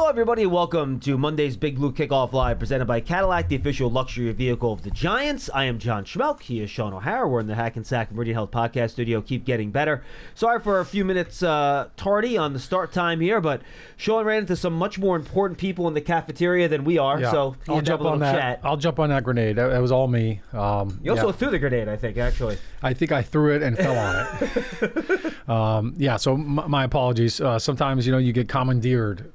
Hello, everybody. Welcome to Monday's Big Blue Kickoff Live, presented by Cadillac, the official luxury vehicle of the Giants. I am John Schmeelk. He is Shaun O'Hara. We're in the Hackensack Meridian Health Podcast Studio. Keep getting better. Sorry for a few minutes tardy on the start time here, but Shaun ran into some much more important people in the cafeteria than we are, so I'll jump on that. Chat. I'll jump on that grenade. That was all me. You also threw the grenade, I think, actually. I think I threw it and fell on it. So my apologies. Sometimes, you get commandeered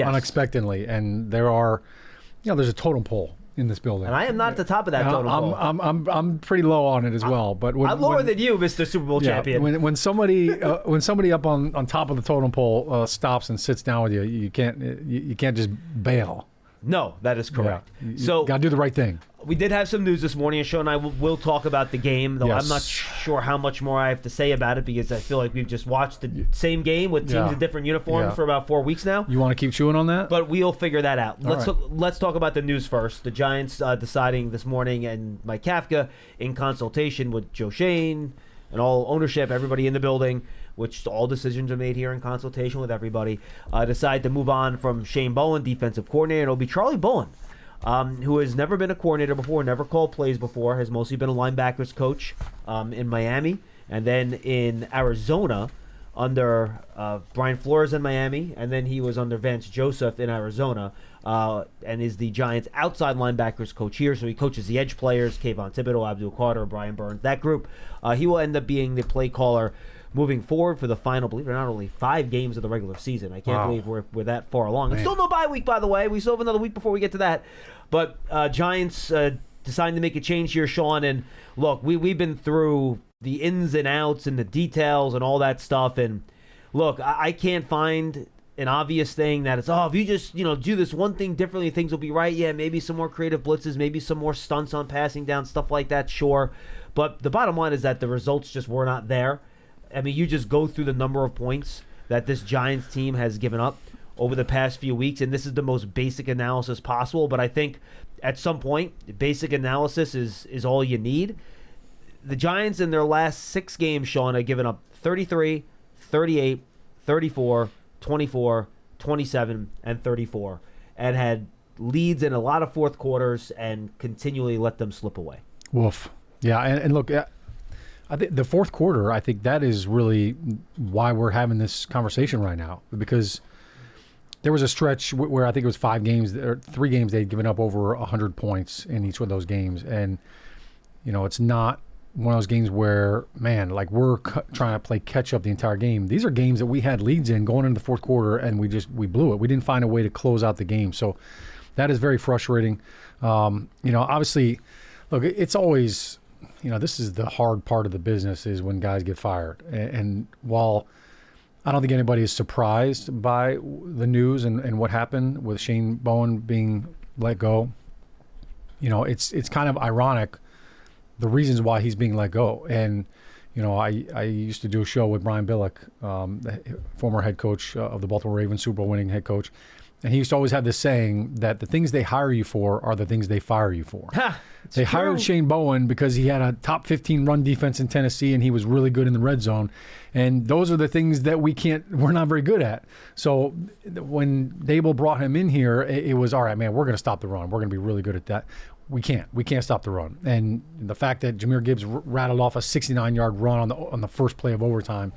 unexpectedly, and there's a totem pole in this building. And I am not at the top of that totem pole. I'm pretty low on it as well. But I'm lower than you, Mr. Super Bowl champion. When somebody up on top of the totem pole stops and sits down with you, you can't just bail. No, that is correct. You so got to do the right thing. We did have some news this morning, and Shaun and I will talk about the game, though I'm not sure how much more I have to say about it because I feel like we've just watched the same game with teams in different uniforms for about 4 weeks now. You want to keep chewing on that? But we'll figure that out. All Let's talk about the news first. The Giants deciding this morning, and Mike Kafka, in consultation with Joe Schoen and all ownership, everybody in the building, which all decisions are made here in consultation with everybody, decide to move on from Shane Bowen, defensive coordinator. It'll be Charlie Bowen, who has never been a coordinator before, never called plays before, has mostly been a linebackers coach in Miami, and then in Arizona under Brian Flores in Miami, and then he was under Vance Joseph in Arizona, and is the Giants' outside linebackers coach here. So he coaches the edge players, Kayvon Thibodeau, Abdul Carter, Brian Burns, that group. He will end up being the play caller moving forward for the final, believe it or not, only 5 games of the regular season. I can't believe we're that far along. And still no bye week, by the way. We still have another week before we get to that. But Giants deciding to make a change here, Shaun. And look, we've been through the ins and outs and the details and all that stuff. And look, I can't find an obvious thing that it's, if you just do this one thing differently, things will be right. Yeah, maybe some more creative blitzes, maybe some more stunts on passing down, stuff like that, sure. But the bottom line is that the results just were not there. I mean, you just go through the number of points that this Giants team has given up over the past few weeks, and this is the most basic analysis possible. But I think at some point, basic analysis is all you need. The Giants in their last 6 games, Shaun, have given up 33, 38, 34, 24, 27, and 34, and had leads in a lot of fourth quarters and continually let them slip away. Woof. Yeah, and look, I think the fourth quarter, I think that is really why we're having this conversation right now, because there was a stretch where I think it was 5 games or 3 games they'd given up over 100 points in each of those games. And, it's not one of those games where, man, like we're trying to play catch up the entire game. These are games that we had leads in going into the fourth quarter, and we blew it. We didn't find a way to close out the game. So that is very frustrating. Obviously, look, it's always, this is the hard part of the business is when guys get fired. And while I don't think anybody is surprised by the news and what happened with Shane Bowen being let go, it's kind of ironic the reasons why he's being let go. And, I used to do a show with Brian Billick, the former head coach of the Baltimore Ravens, Super Bowl winning head coach. And he used to always have this saying that the things they hire you for are the things they fire you for. They hired Shane Bowen because he had a top 15 run defense in Tennessee and he was really good in the red zone. And those are the things that we're not very good at. So when Dable brought him in here, it was, all right, man, we're going to stop the run. We're going to be really good at that. We can't stop the run. And the fact that Jahmyr Gibbs rattled off a 69-yard run on the first play of overtime,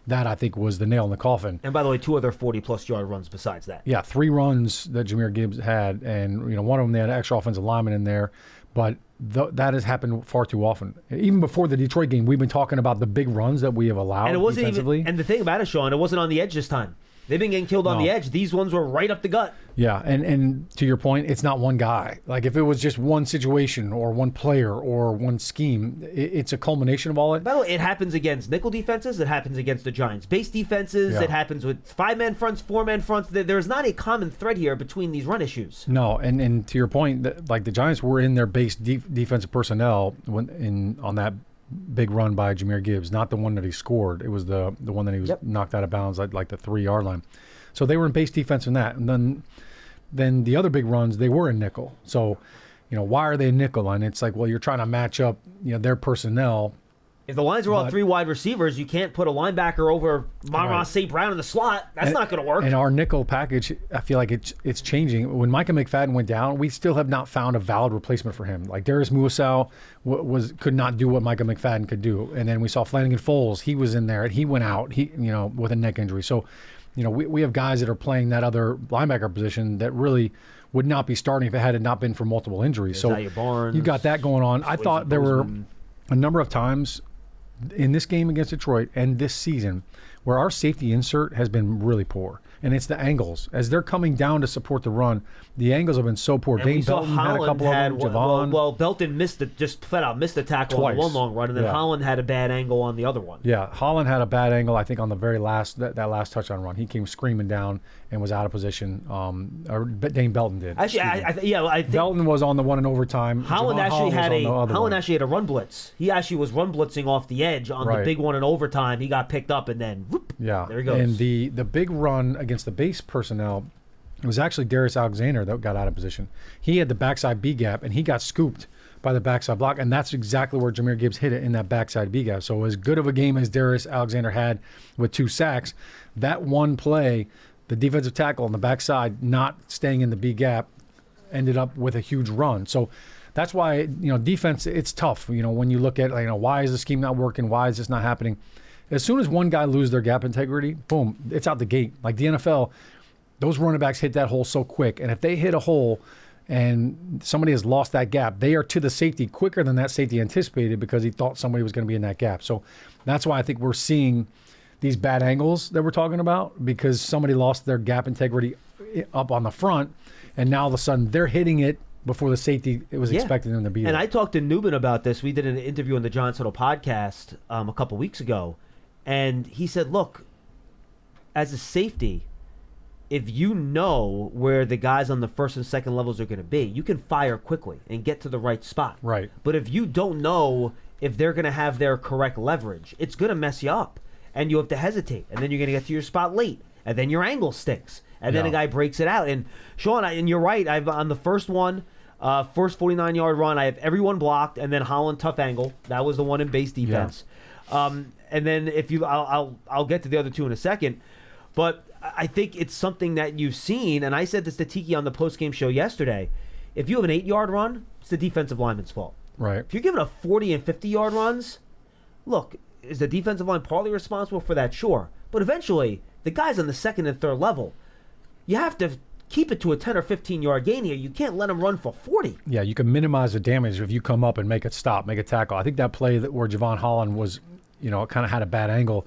that I think was the nail in the coffin. And by the way, 2 other 40-plus yard runs besides that. Yeah, 3 runs that Jahmyr Gibbs had, and one of them they had extra offensive lineman in there, but that has happened far too often. Even before the Detroit game, we've been talking about the big runs that we have allowed. And it wasn't defensively. And the thing about it, Shaun, it wasn't on the edge this time. They've been getting killed on the edge. These ones were right up the gut. Yeah, and to your point, it's not one guy. Like if it was just one situation or one player or one scheme, it's a culmination of all it. By the way, it happens against nickel defenses. It happens against the Giants' base defenses. Yeah. It happens with 5-man fronts, 4-man fronts. There's not a common thread here between these run issues. No, and to your point, like the Giants were in their base defensive personnel on that big run by Jahmyr Gibbs, not the one that he scored. It was the one that he was knocked out of bounds at like the 3-yard line. So they were in base defense in that. And then the other big runs, they were in nickel. So, why are they in nickel? And it's like, well, you're trying to match up, their personnel If the Lions are all 3 wide receivers, you can't put a linebacker over Monroe St. Brown in the slot. That's not going to work. And our nickel package, I feel like it's changing. When Micah McFadden went down, we still have not found a valid replacement for him. Like Darius Muasau could not do what Micah McFadden could do. And then we saw Flanagan Foles. He was in there and he went out. With a neck injury. So, we have guys that are playing that other linebacker position that really would not be starting if it had not been for multiple injuries. Isaiah Barnes, you got that going on. I thought there were a number of times in this game against Detroit and this season where our safety insert has been really poor. And it's the angles. As they're coming down to support the run, the angles have been so poor. Dane Belton had a couple of them. Javon. Well, Belton missed flat out missed the tackle Twice. on the one long run, and then Holland had a bad angle on the other one. Yeah, Holland had a bad angle, I think, on the very last that last touchdown run. He came screaming down and was out of position. Or Dane Belton did. Actually, I think Belton was on the one in overtime. Holland actually had a run blitz. He actually was run blitzing off the edge on the big one in overtime. He got picked up and then whoop, there he goes. And the big run against the base personnel, it was actually Darius Alexander that got out of position. He had the backside B gap and he got scooped by the backside block, and that's exactly where Jahmyr Gibbs hit it, in that backside B gap. So as good of a game as Darius Alexander had with 2 sacks, that one play, the defensive tackle on the backside not staying in the B gap, ended up with a huge run. So that's why, defense, it's tough. When you look at, why is the scheme not working? Why is this not happening? As soon as one guy loses their gap integrity, boom, it's out the gate. Like the NFL, those running backs hit that hole so quick. And if they hit a hole and somebody has lost that gap, they are to the safety quicker than that safety anticipated because he thought somebody was going to be in that gap. So that's why I think we're seeing these bad angles that we're talking about, because somebody lost their gap integrity up on the front, and now all of a sudden they're hitting it before the safety was expecting them to be there. And I talked to Newman about this. We did an interview on the John Settle podcast a couple weeks ago, and he said, look, as a safety, if you know where the guys on the first and second levels are going to be, you can fire quickly and get to the right spot. Right. But if you don't know if they're going to have their correct leverage, it's going to mess you up. And you have to hesitate. And then you're going to get to your spot late. And then your angle stinks. And then a guy breaks it out. And Shaun, and you're right, I've on the first one, first 49-yard run, I have everyone blocked, and then Holland tough angle. That was the one in base defense. Yeah. And then I'll get to the other two in a second. But I think it's something that you've seen, and I said this to Tiki on the postgame show yesterday. If you have an 8-yard run, it's the defensive lineman's fault. Right. If you're giving up 40 and 50-yard runs, look, is the defensive line partly responsible for that? Sure. But eventually, the guys on the second and third level, you have to keep it to a 10 or 15-yard gain here. You can't let them run for 40. Yeah, you can minimize the damage if you come up and make a stop, make a tackle. I think that play where Javon Holland was, kind of had a bad angle.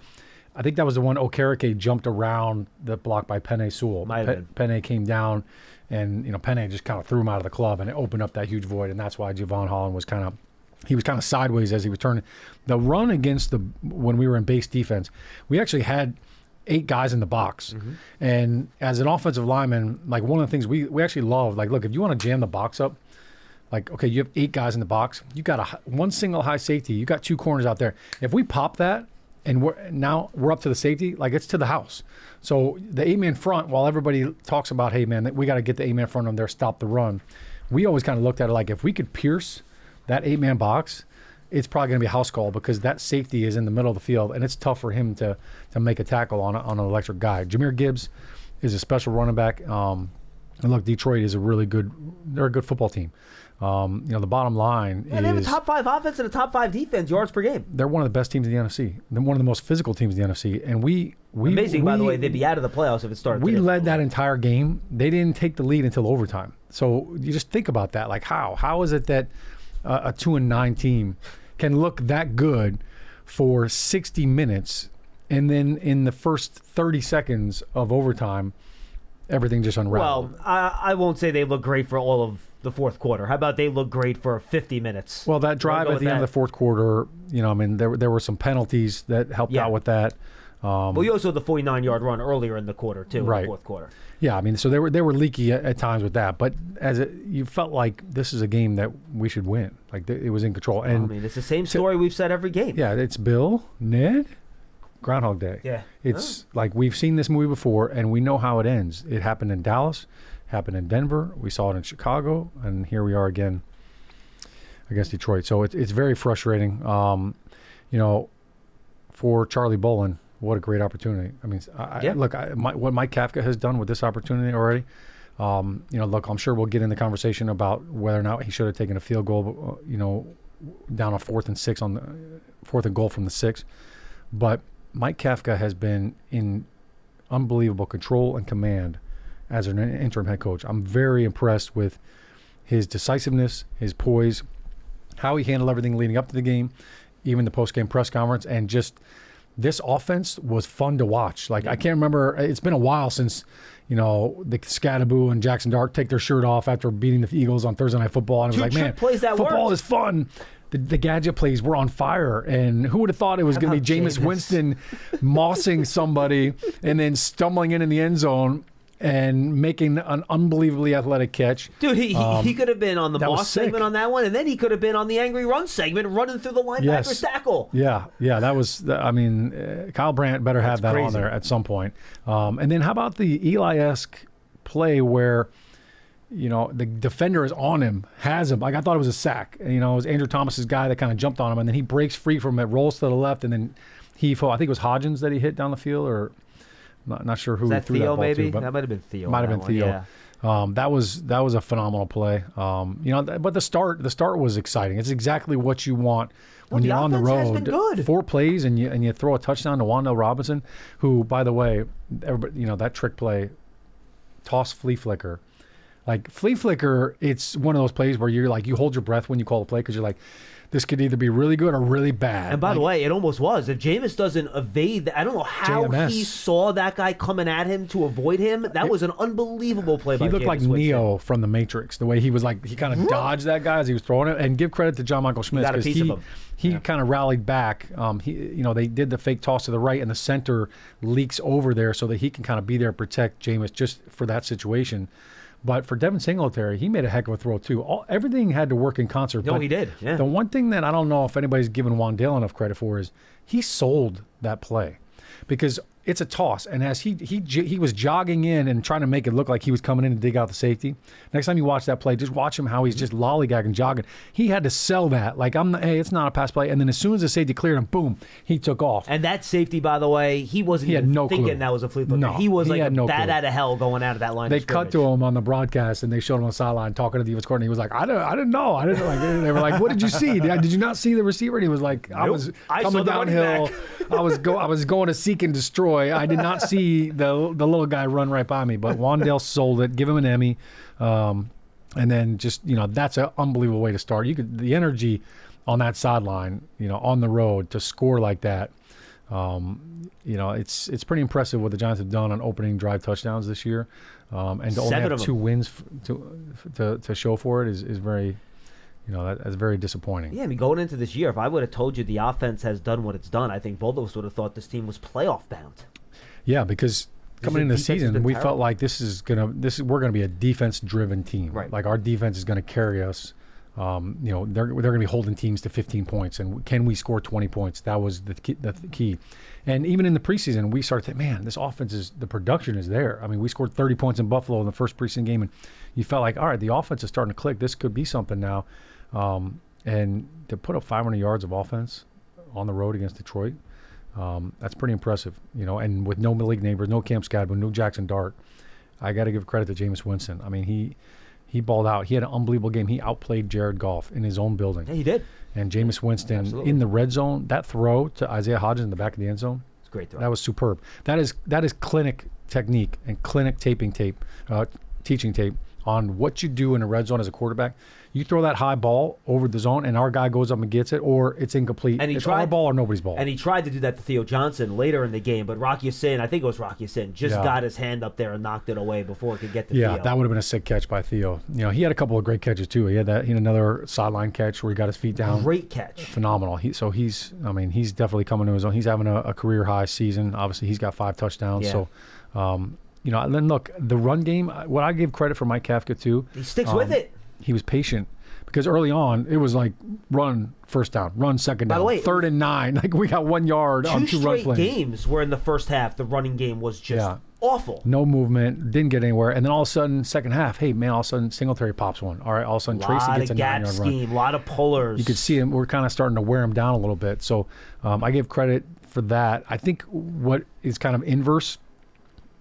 I think that was the one Okereke jumped around the block by Penei Sewell. Penei came down, and Penei just kind of threw him out of the club, and it opened up that huge void, and that's why Javon Holland was kind of sideways as he was turning. The run against when we were in base defense, we actually had 8 guys in the box. Mm-hmm. And as an offensive lineman, like one of the things we actually love, like, look, if you want to jam the box up, like, okay, you have 8 guys in the box, you got one single high safety, you got 2 corners out there. If we pop that and we're up to the safety, like, it's to the house. So the 8-man front, while everybody talks about, hey man, we got to get the 8-man front on there, stop the run, we always kind of looked at it like, if we could pierce that 8-man box, it's probably going to be a house call, because that safety is in the middle of the field, and it's tough for him to make a tackle on an electric guy. Jahmyr Gibbs is a special running back. And look, Detroit is they're a good football team. The bottom line is... they have a top 5 offense and a top 5 defense, yards per game. They're one of the best teams in the NFC. They're one of the most physical teams in the NFC. And Amazing, by the way, they'd be out of the playoffs if it started. We led that entire game. They didn't take the lead until overtime. So you just think about that. Like, how is it that a 2-9 team can look that good for 60 minutes, and then in the first 30 seconds of overtime, everything just unraveled? Well, I won't say they look great for all of the fourth quarter. How about they look great for 50 minutes? Well, that drive at the end of the fourth quarter, there were some penalties that helped out with that. Well, you also had the 49-yard run earlier in the quarter, too, in the fourth quarter. Yeah, so they were leaky at times with that, but you felt like this is a game that we should win. Like, it was in control. And it's the same story we've said every game. Yeah, it's Bill, Ned, Groundhog Day. Yeah. It's like we've seen this movie before, and we know how it ends. It happened in Dallas, happened in Denver, we saw it in Chicago, and here we are again against Detroit. So it's very frustrating. for Charlie Bolin, what a great opportunity. I mean, look, what Mike Kafka has done with this opportunity already, look, I'm sure we'll get in the conversation about whether or not he should have taken a field goal, down a 4th and 6 on the 4th and goal from the 6. But Mike Kafka has been in unbelievable control and command as an interim head coach. I'm very impressed with his decisiveness, his poise, how he handled everything leading up to the game, even the post-game press conference, and just this offense was fun to watch. Like, I can't remember, it's been a while since, the Scadaboo and Jackson Dart take their shirt off after beating the Eagles on Thursday Night Football, and it was like, man, football is fun. The gadget plays were on fire, and who would have thought it was going to be Jameis Winston mossing somebody and then stumbling in the end zone and making an unbelievably athletic catch. Dude, he could have been on the Moss segment on that one, and then he could have been on the Angry Run segment running through the linebacker's tackle. Yeah, that was, Kyle Brandt better have that on there at some point. And then how about the Eli-esque play where, the defender is on him, has him. Like, I thought it was a sack. It was Andrew Thomas's guy that kind of jumped on him, and then he breaks free from it, rolls to the left, and then I think it was Hodgins that he hit down the field, or not sure who threw Theo, that ball maybe? to. But that might have been Theo. Might have been Theo. Yeah. That was a phenomenal play. But the start was exciting. It's exactly what you want when you're on the road. Has been good. 4 plays and you throw a touchdown to Wan'Dale Robinson, who, by the way, everybody, that trick play, toss flea flicker. Like, flea flicker, it's one of those plays where you're like, you hold your breath when you call a play because you're like, this could either be really good or really bad. And by the way, it almost was. If Jameis doesn't evade that, I don't know how he saw that guy coming at him to avoid him. That was an unbelievable play by Jameis He looked like Neo from The Matrix, the way he was like, he kind of dodged that guy as he was throwing it. And give credit to John Michael Schmitz because he kind of rallied back. They did the fake toss to the right, and the center leaks over there so that he can kind of be there and protect Jameis just for that situation. But for Devin Singletary, he made a heck of a throw, too. Everything had to work in concert. No, he did. Yeah. The one thing that I don't know if anybody's given Wan'Dale enough credit for is he sold that play. Because it's a toss, and as he was jogging in and trying to make it look like he was coming in to dig out the safety. Next time you watch that play, just watch him how he's just lollygagging, jogging. He had to sell that. Like, hey, it's not a pass play. And then as soon as the safety cleared him, boom, he took off. And that safety, by the way, he wasn't even thinking that was a flea flicker. No, he was like a bat out of hell going out of that line. They cut to him on the broadcast, and they showed him on the sideline talking to the defense coordinator. He was like, I didn't know. They were like, what did you see? Did you not see the receiver? And he was like, I was coming downhill. I was going to seek and destroy. I did not see the little guy run right by me, but Wan'Dale sold it. Give him an Emmy, and then just that's an unbelievable way to start. The energy on that sideline, on the road to score like that. It's pretty impressive what the Giants have done on opening drive touchdowns this year, and to only have 2 wins to show for it is very. That's very disappointing. Yeah, I mean, going into this year, if I would have told you the offense has done what it's done, I think both of us would have thought this team was playoff bound. Yeah, because coming into the season, we felt like we're gonna be a defense-driven team. Right. Like, our defense is gonna carry us. They're gonna be holding teams to 15 points, and can we score 20 points? That was the key. And even in the preseason, we started to think, man, this offense the production is there. I mean, we scored 30 points in Buffalo in the first preseason game, and you felt like, all right, the offense is starting to click. This could be something now. And to put up 500 yards of offense on the road against Detroit, that's pretty impressive, and with no Malik Neighbors, no Cam Scadaboo, no Jackson Dart. I got to give credit to Jameis Winston. I mean, he balled out. He had an unbelievable game. He outplayed Jared Goff in his own building. Yeah, he did. And Jameis Winston in the red zone, that throw to Isaiah Hodgins in the back of the end zone, it's a great throw. That was superb. That is clinic technique and clinic teaching tape on what you do in a red zone as a quarterback. You throw that high ball over the zone, and our guy goes up and gets it, or it's incomplete. And it's our ball or nobody's ball. And he tried to do that to Theo Johnson later in the game, but Rocky Sin, I think it was Rocky Sin, got his hand up there and knocked it away before it could get to Theo. Yeah, that would have been a sick catch by Theo. He had a couple of great catches too. He had another sideline catch where he got his feet down. Great catch. Phenomenal. He's definitely coming to his own. He's having a career high season. Obviously, he's got 5 touchdowns. Yeah. So, and then look, the run game. What I give credit for Mike Kafka too. He sticks with it. He was patient Because early on, it was like run first down, run second down, By the way, 3rd and 9. Like we got 1 yard on 2 run Two plays. straight games where in the first half the running game was just awful. No movement, didn't get anywhere. And then all of a sudden, second half, hey, man, all of a sudden Singletary pops one. All right, all of a sudden Tracy gets a 9-yard run. Scheme, a lot of pullers. You could see him. We're kind of starting to wear him down a little bit. So I give credit for that. I think what is kind of inverse,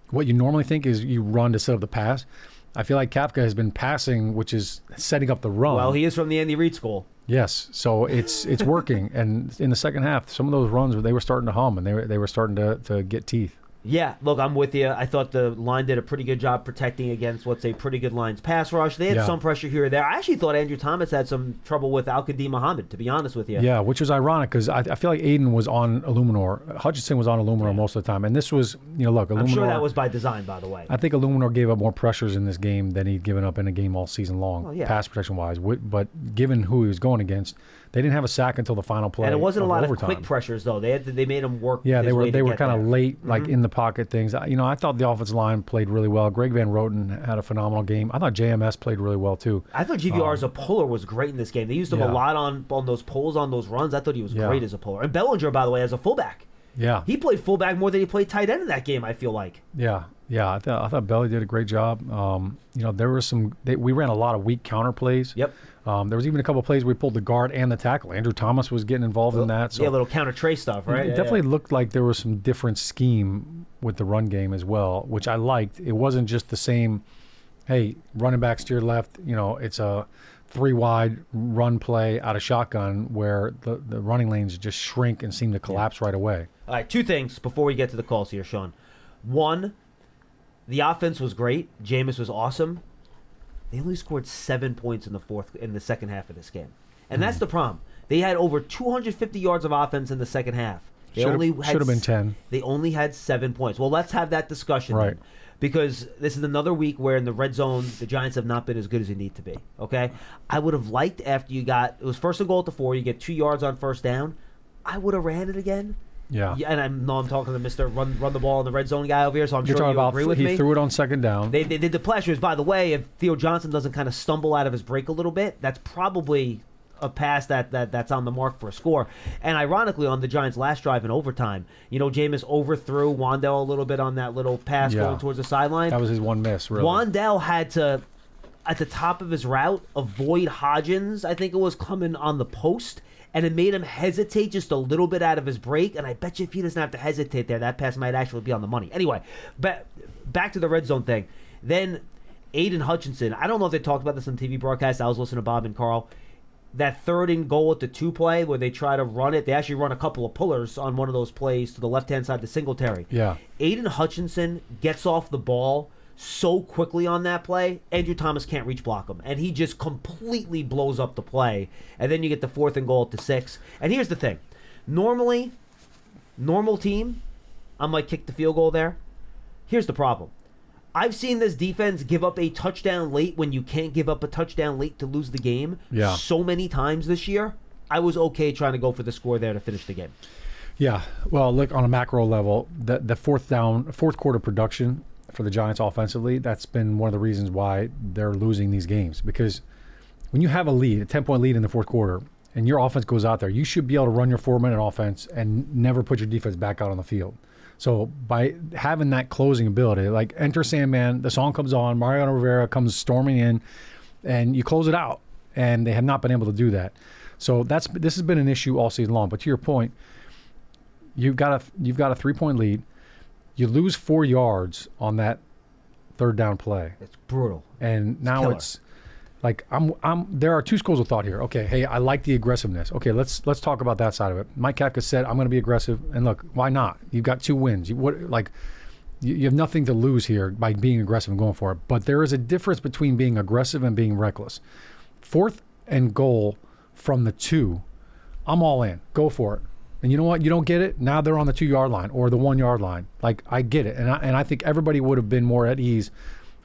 what you normally think is you run to set up the pass. I feel like Kafka has been passing, which is setting up the run. Well, he is from the Andy Reid school. Yes, so it's working. And in the second half, some of those runs, they were starting to hum, and they were starting to get teeth. Yeah, look, I'm with you. I thought the line did a pretty good job protecting against what's a pretty good Lions pass rush. They had some pressure here or there. I actually thought Andrew Thomas had some trouble with Al-Qadim Muhammad, to be honest with you. Yeah, which was ironic because I feel like Aiden was on Illuminor. Hutchinson was on Illuminor most of the time. And this was, look, Illuminor. I'm sure that was by design, by the way. I think Illuminor gave up more pressures in this game than he'd given up in a game all season long, pass protection-wise. But given who he was going against, they didn't have a sack until the final play. And it wasn't a lot overtime. of quick pressures, though. They made him work. Yeah, they were kind of late, like Mm-hmm. in the pocket things. I thought the offensive line played really well. Greg Van Roten had a phenomenal game. I thought JMS played really well too. I thought GVR as a puller was great in this game. They used him a lot on those pulls, on those runs. I thought he was great as a puller. And Bellinger, by the way, as a fullback. Yeah, he played fullback more than he played tight end in that game, I feel like. Yeah. I thought Belly did a great job. There were we ran a lot of weak counter plays. Yep. There was even a couple of plays where we pulled the guard and the tackle. Andrew Thomas was getting involved in that. So a little counter trace stuff, right? It definitely looked like there was some different scheme with the run game as well, which I liked. It wasn't just the same, hey, running back steer left, it's a 3 wide run play out of shotgun where the running lanes just shrink and seem to collapse right away. All right, 2 things before we get to the calls here, Sean. 1, the offense was great. Jameis was awesome. They only scored 7 points in the second half of this game, and that's the problem. They had over 250 yards of offense in the second half. They should have been 10. They only had 7 points. Well, let's have that discussion, right? Then, because this is another week where in the red zone the Giants have not been as good as they need to be. Okay, I would have liked after it was 1st and goal at the 4. You get 2 yards on first down. I would have ran it again. Yeah, and I'm talking to Mr. Run the ball in the red zone guy over here, so I'm You're sure talking you about agree with me. He threw it on second down. They did the plashers. By the way, if Theo Johnson doesn't kind of stumble out of his break a little bit, that's probably a pass that's on the mark for a score. And ironically, on the Giants' last drive in overtime, Jameis overthrew Wandell a little bit on that little pass going towards the sideline. That was his one miss, really. Wandell had to, at the top of his route, avoid Hodgins, I think it was, coming on the post. And it made him hesitate just a little bit out of his break. And I bet you if he doesn't have to hesitate there, that pass might actually be on the money. Anyway, back to the red zone thing. Then Aiden Hutchinson, I don't know if they talked about this on the TV broadcast. I was listening to Bob and Carl. That 3rd and goal at the 2 play where they try to run it. They actually run a couple of pullers on one of those plays to the left-hand side to Singletary. Yeah. Aiden Hutchinson gets off the ball so quickly on that play, Andrew Thomas can't reach block him. And he just completely blows up the play. And then you get the 4th and goal at the 6. And here's the thing. Normal team, I might kick the field goal there. Here's the problem. I've seen this defense give up a touchdown late when you can't give up a touchdown late to lose the game so many times this year. I was okay trying to go for the score there to finish the game. Yeah. Well, look, on a macro level, the fourth quarter production for the Giants offensively, that's been one of the reasons why they're losing these games. Because when you have a 10-point lead in the fourth quarter, and your offense goes out there, you should be able to run your 4-minute offense and never put your defense back out on the field. So by having that closing ability, like enter Sandman, the song comes on, Mariano Rivera comes storming in, and you close it out. And they have not been able to do that. So this has been an issue all season long. But to your point, you've got a 3-point lead. You lose 4 yards on that 3rd down play. It's brutal. And now it's like there are 2 schools of thought here. Okay, hey, I like the aggressiveness. Okay, let's talk about that side of it. Mike Kafka said, I'm going to be aggressive. And look, why not? You've got 2 wins. You have nothing to lose here by being aggressive and going for it. But there is a difference between being aggressive and being reckless. 4th and goal from the 2, I'm all in. Go for it. And you know what? You don't get it. Now they're on the 2-yard line or the 1-yard line. Like, I get it. And I think everybody would have been more at ease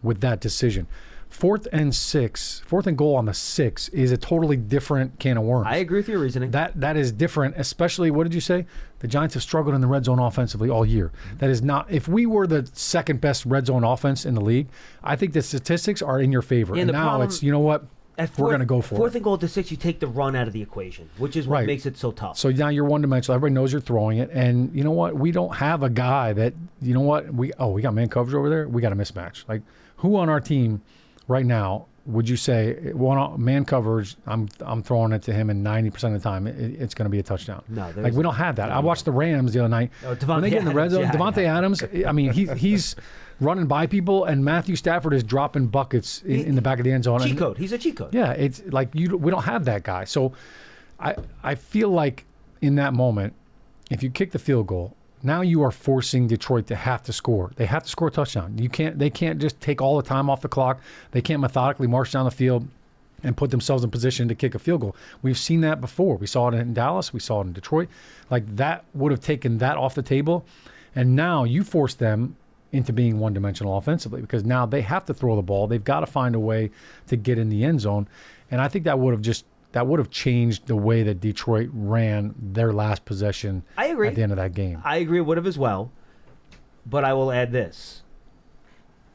with that decision. 4th and goal on the 6 is a totally different can of worms. I agree with your reasoning. That is different, especially, what did you say? The Giants have struggled in the red zone offensively all year. That is not, if we were the 2nd best red zone offense in the league, I think the statistics are in your favor. And now it's, you know what? we're going to go for fourth it. and goal to 6, you take the run out of the equation, which is what Right. makes it so tough. So now you're one-dimensional. Everybody knows you're throwing it. And you know what? We don't have a guy that, you know what? We got man coverage over there. We got a mismatch. Like, who on our team right now would you say, man coverage, I'm throwing it to him, and 90% of the time it's going to be a touchdown? No, like, we don't have that. I watched the Rams the other night. When they get in the red zone, Devontae Adams, I mean, he's running by people, and Matthew Stafford is dropping buckets in the back of the end zone. Cheat code. He's a cheat code. Yeah, it's like we don't have that guy. So I feel like in that moment, if you kick the field goal, now you are forcing Detroit to have to score. They have to score a touchdown. They can't just take all the time off the clock. They can't methodically march down the field and put themselves in position to kick a field goal. We've seen that before. We saw it in Dallas. We saw it in Detroit. Like, that would have taken that off the table. And now you force them into being one-dimensional offensively, because now they have to throw the ball. They've got to find a way to get in the end zone. And I think that would have changed the way that Detroit ran their last possession. I agree. At the end of that game. I agree, would have as well. But I will add this.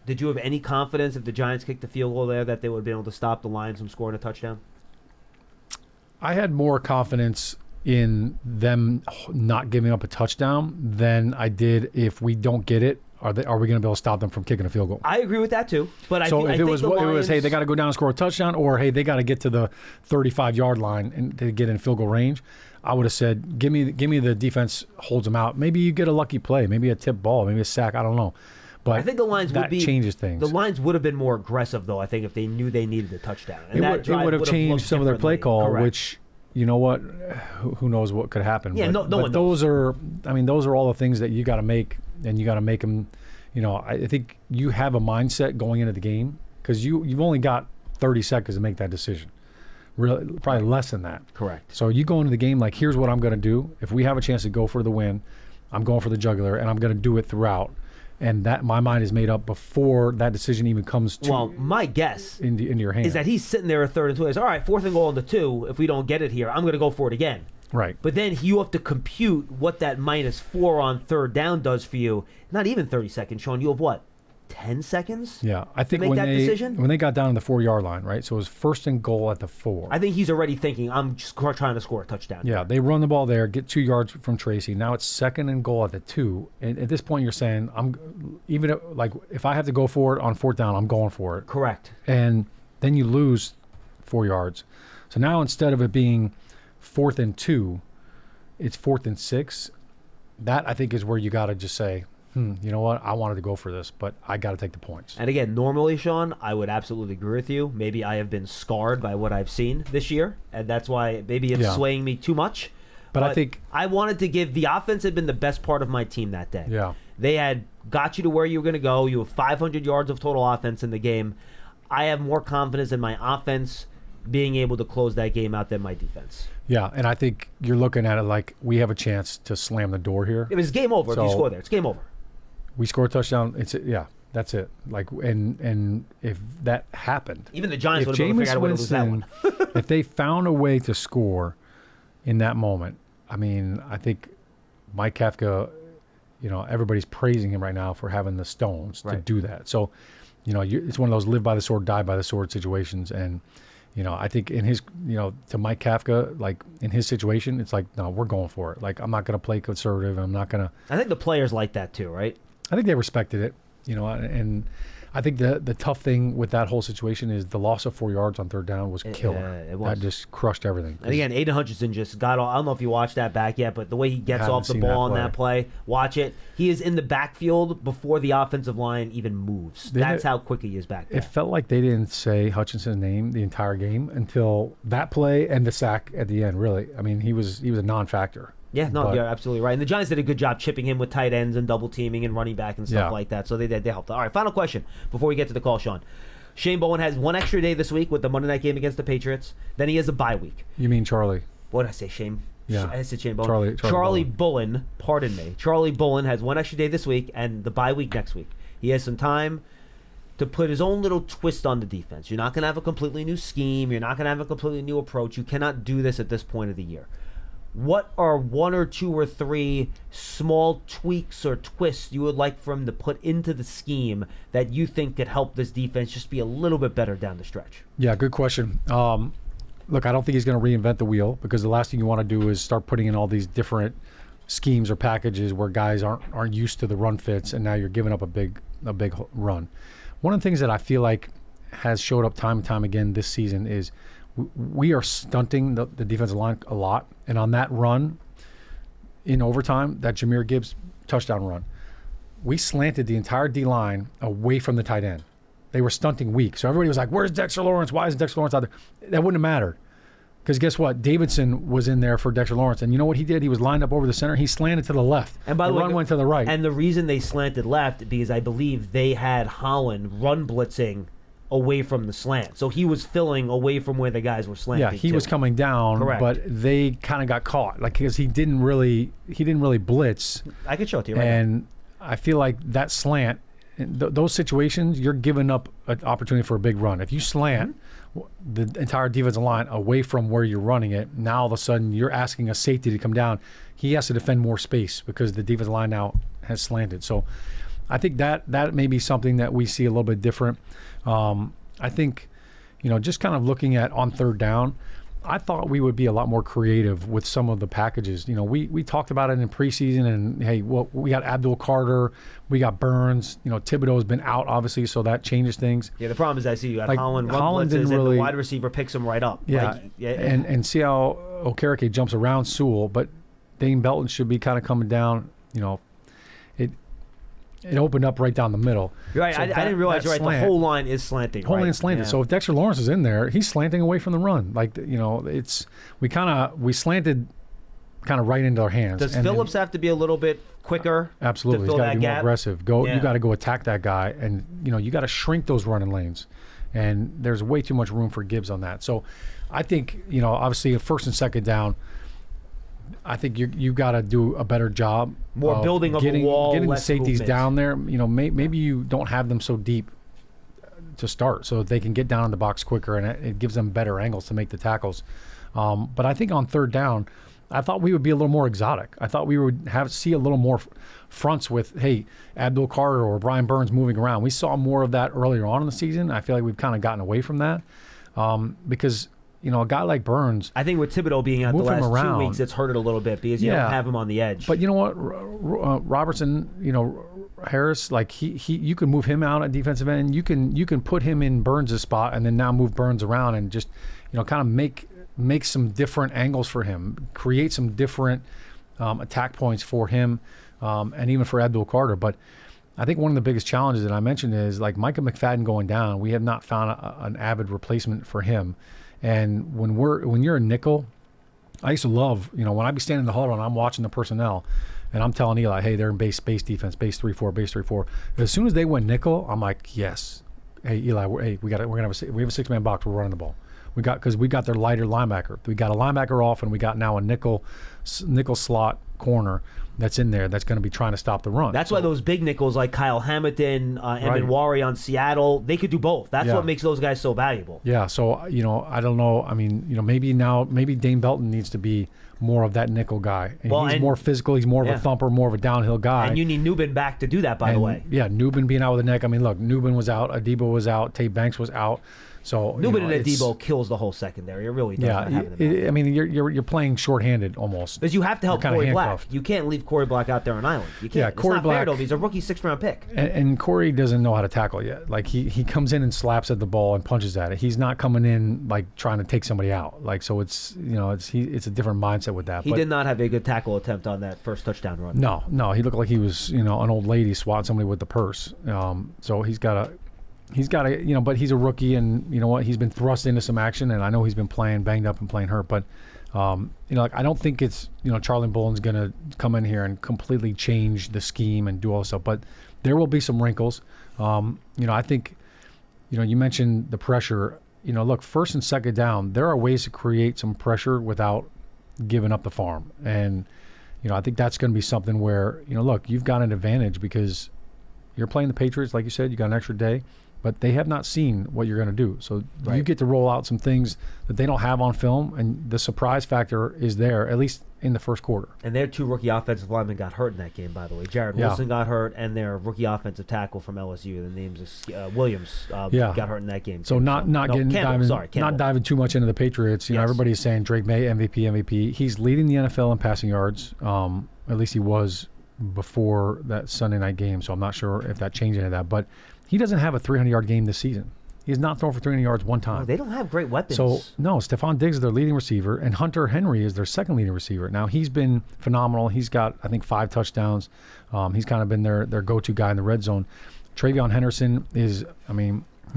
Did you have any confidence if the Giants kicked the field goal there that they would have been able to stop the Lions from scoring a touchdown? I had more confidence in them not giving up a touchdown than I did if we don't get it. Are we going to be able to stop them from kicking a field goal? I agree with that too. But so I think it was hey, they got to go down and score a touchdown, or hey, they got to get to the 35-yard line and to get in field goal range, I would have said, give me the defense holds them out. Maybe you get a lucky play, maybe a tip ball, maybe a sack. I don't know. But I think the Lions changes things. The Lions would have been more aggressive, though, I think, if they knew they needed a touchdown. And it would have changed some of their play call, Correct. which, you know what, who knows what could happen. Yeah, but, no one knows. Those are all the things that you got to make, and you got to make them. You know, I think you have a mindset going into the game, because you've only got 30 seconds to make that decision. Really, probably less than that. Correct. So you go into the game like, here's what I'm going to do. If we have a chance to go for the win, I'm going for the jugular, and I'm going to do it throughout. And that my mind is made up before that decision even comes to. Well, my guess into your hand is that he's sitting there at 3rd and 2. He's all right, 4th and goal on the 2. If we don't get it here, I'm going to go for it again. Right. But then you have to compute what that -4 on 3rd down does for you. Not even 30 seconds, Sean. You have what? 10 seconds? Yeah, I think to make that decision? when they got down to the 4-yard line, right? So it was 1st and goal at the 4. I think he's already thinking, I'm just trying to score a touchdown. Yeah, they run the ball there, get 2 yards from Tracy. Now it's 2nd and goal at the 2. And at this point, you're saying, if I have to go for it on 4th down, I'm going for it. Correct. And then you lose 4 yards. So now instead of it being 4th and 2, it's 4th and 6. That, I think, is where you got to just say, you know what? I wanted to go for this, but I got to take the points. And again, normally, Sean, I would absolutely agree with you. Maybe I have been scarred by what I've seen this year, and that's why maybe it's swaying me too much. But I think I wanted to give the offense had been the best part of my team that day. Yeah. They had got you to where you were going to go. You have 500 yards of total offense in the game. I have more confidence in my offense being able to close that game out than my defense. Yeah, and I think you're looking at it like we have a chance to slam the door here. It was game over if you score there. It's game over. We score a touchdown. That's it. Like, and if that happened, even the Giants would have figured out a way to lose that one. If they found a way to score in that moment, I mean, I think Mike Kafka, everybody's praising him right now for having the stones to do that. So, it's one of those live by the sword, die by the sword situations. And, I think in his, to Mike Kafka, like in his situation, it's like, no, we're going for it. Like, I'm not going to play conservative. I'm not going to. I think the players like that too, right? I think they respected it, and I think the tough thing with that whole situation is the loss of 4 yards on 3rd down was killer. It was. That just crushed everything. And again, Aiden Hutchinson just got all, I don't know if you watched that back yet, but the way he gets off the ball on that play, watch it. He is in the backfield before the offensive line even moves. That's how quick he is back there. It felt like they didn't say Hutchinson's name the entire game until that play and the sack at the end, really. I mean, he was a non-factor. Yeah, no, you're absolutely right. And the Giants did a good job chipping him with tight ends and double teaming and running back and stuff like that. So they helped. All right, final question before we get to the call, Sean. Shane Bowen has one extra day this week with the Monday night game against the Patriots. Then he has a bye week. You mean Charlie? What did I say, Shane? Yeah. I said Shane Bowen. Charlie Bullen, pardon me. Charlie Bullen has one extra day this week and the bye week next week. He has some time to put his own little twist on the defense. You're not going to have a completely new scheme. You're not going to have a completely new approach. You cannot do this at this point of the year. what are 1 or 2 or 3 small tweaks or twists you would like for him to put into the scheme that you think could help this defense just be a little bit better down the stretch? Yeah, good question. Look, I don't think he's going to reinvent the wheel, because the last thing you want to do is start putting in all these different schemes or packages where guys aren't used to the run fits, and now you're giving up a big run. One of the things that I feel like has showed up time and time again this season is we are stunting the defensive line a lot, and on that run in overtime, that Jahmyr Gibbs touchdown run, we slanted the entire D-line away from the tight end. They were stunting weak. So everybody was like, where's Dexter Lawrence? Why isn't Dexter Lawrence out there? That wouldn't have mattered. Because guess what? Davidson was in there for Dexter Lawrence. And you know what he did? He was lined up over the center. He slanted to the left. And by the way, run went to the right. And the reason they slanted left, because I believe they had Holland run blitzing away from the slant. So he was filling away from where the guys were slanting. Yeah, he was coming down, Correct. But they kind of got caught. Like, because he didn't really blitz. I could show it to you right And I feel like that slant, those situations, you're giving up an opportunity for a big run. If you slant the entire defensive line away from where you're running it, now all of a sudden you're asking a safety to come down. He has to defend more space because the defensive line now has slanted. So I think that may be something that we see a little bit different. I think, just kind of looking at on third down, I thought we would be a lot more creative with some of the packages. We talked about it in preseason, and hey, we got Abdul Carter, we got Burns. Thibodeau's been out obviously, so that changes things. Yeah, the problem is I see you got Like, Holland Holland blitzes, didn't and really- the wide receiver picks him right up. Yeah, and see how Okereke jumps around Sewell, but Dane Belton should be kind of coming down. It opened up right down the middle. You're right. So I didn't realize you're right. The whole line is slanting. Whole right? line slanted. Yeah. So if Dexter Lawrence is in there, he's slanting away from the run. Like, we slanted kind of right into our hands. Does And Phillips have to be a little bit quicker? Absolutely, to he's fill got to that be more gap? aggressive. Yeah. You got to go attack that guy, and you got to shrink those running lanes. And there's way too much room for Gibbs on that. So I think obviously first and second down, I think you got to do a better job. More building of a wall, getting the less safeties movement. down there. Maybe you don't have them so deep to start, so they can get down in the box quicker, and it gives them better angles to make the tackles. But I think on third down, I thought we would be a little more exotic. I thought we would see a little more fronts with, hey, Abdul Carter or Brian Burns moving around. We saw more of that earlier on in the season. I feel like we've kind of gotten away from that because a guy like Burns. I think with Thibodeau being out the Move him last 2 around. weeks, it's hurt it a little bit because you Yeah. don't have him on the edge. But you know what, Robertson, Harris, like he you can move him out at defensive end. You can put him in Burns' spot and then now move Burns around and just kind of make some different angles for him, create some different attack points for him, and even for Abdul Carter. But I think one of the biggest challenges that I mentioned is like Micah McFadden going down. We have not found an avid replacement for him. And when you're a nickel, I used to love, when I'd be standing in the huddle and I'm watching the personnel and I'm telling Eli, hey, they're in base defense, base 3-4, base 3-4. As soon as they went nickel, I'm like, yes. Hey, Eli, we have a 6-man box. We're running the ball. Because we got their lighter linebacker. We got a linebacker off, and we got now a nickel slot corner that's in there that's going to be trying to stop the run. That's why those big nickels like Kyle Hamilton, Right. Emanwari on Seattle, they could do both. That's Yeah. what makes those guys so valuable. Yeah, so I don't know. I mean, maybe Dane Belton needs to be more of that nickel guy. And he's more physical. He's more of a thumper, more of a downhill guy. And you need Newbin back to do that, by the way. Yeah, Newbin being out with a neck. I mean, look, Newbin was out, Adebo was out, Tate Banks was out. So Newbin and Adebo kills the whole secondary. It really does. Yeah, not having them out. I mean, you're playing shorthanded almost. Because you have to help You're kinda Corey Black. handcuffed. You can't leave Corey Black out there on island. You can't. Yeah, It's Corey not fair, Black- though. He's a rookie 6th-round pick. And Corey doesn't know how to tackle yet. Like he comes in and slaps at the ball and punches at it. He's not coming in like trying to take somebody out. Like so, it's it's a different mindset with that. He But did not have a good tackle attempt on that first touchdown run. No, he looked like he was an old lady swatting somebody with the purse. So he's got to, but he's a rookie, and you know what? He's been thrust into some action, and I know he's been playing banged up and playing hurt, but I don't think it's Charlie Bullen's going to come in here and completely change the scheme and do all this stuff, but there will be some wrinkles. I think, you mentioned the pressure. Look, first and second down, there are ways to create some pressure without giving up the farm, and I think that's going to be something where look, you've got an advantage because you're playing the Patriots, like you said, you got an extra day. but they have not seen what you're going to do. So you Right. get to roll out some things that they don't have on film, and the surprise factor is there, at least in the first quarter. And their 2 rookie offensive linemen got hurt in that game, by the way. Jared Yeah. Wilson got hurt, and their rookie offensive tackle from LSU, the name's Williams, Yeah. got hurt in that game. So too. not diving too much into the Patriots. You know, Yes. everybody's saying Drake May MVP. He's leading the NFL in passing yards. At least he was before that Sunday night game. So I'm not sure if that changed any of that. But he doesn't have a 300-yard game this season. He's not thrown for 300 yards one time. Oh, they don't have great weapons. So, no, Stephon Diggs is their leading receiver, and Hunter Henry is their second leading receiver. Now, he's been phenomenal. He's got, I think, 5 touchdowns. He's kind of been their go-to guy in the red zone. Travion Henderson is,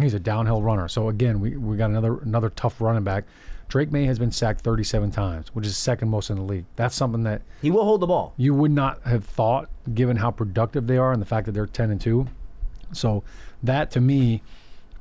he's a downhill runner. So, again, we got another tough running back. Drake May has been sacked 37 times, which is second most in the league. That's something that he will hold the ball. you would not have thought, given how productive they are and the fact that they're 10-2. So, that, to me,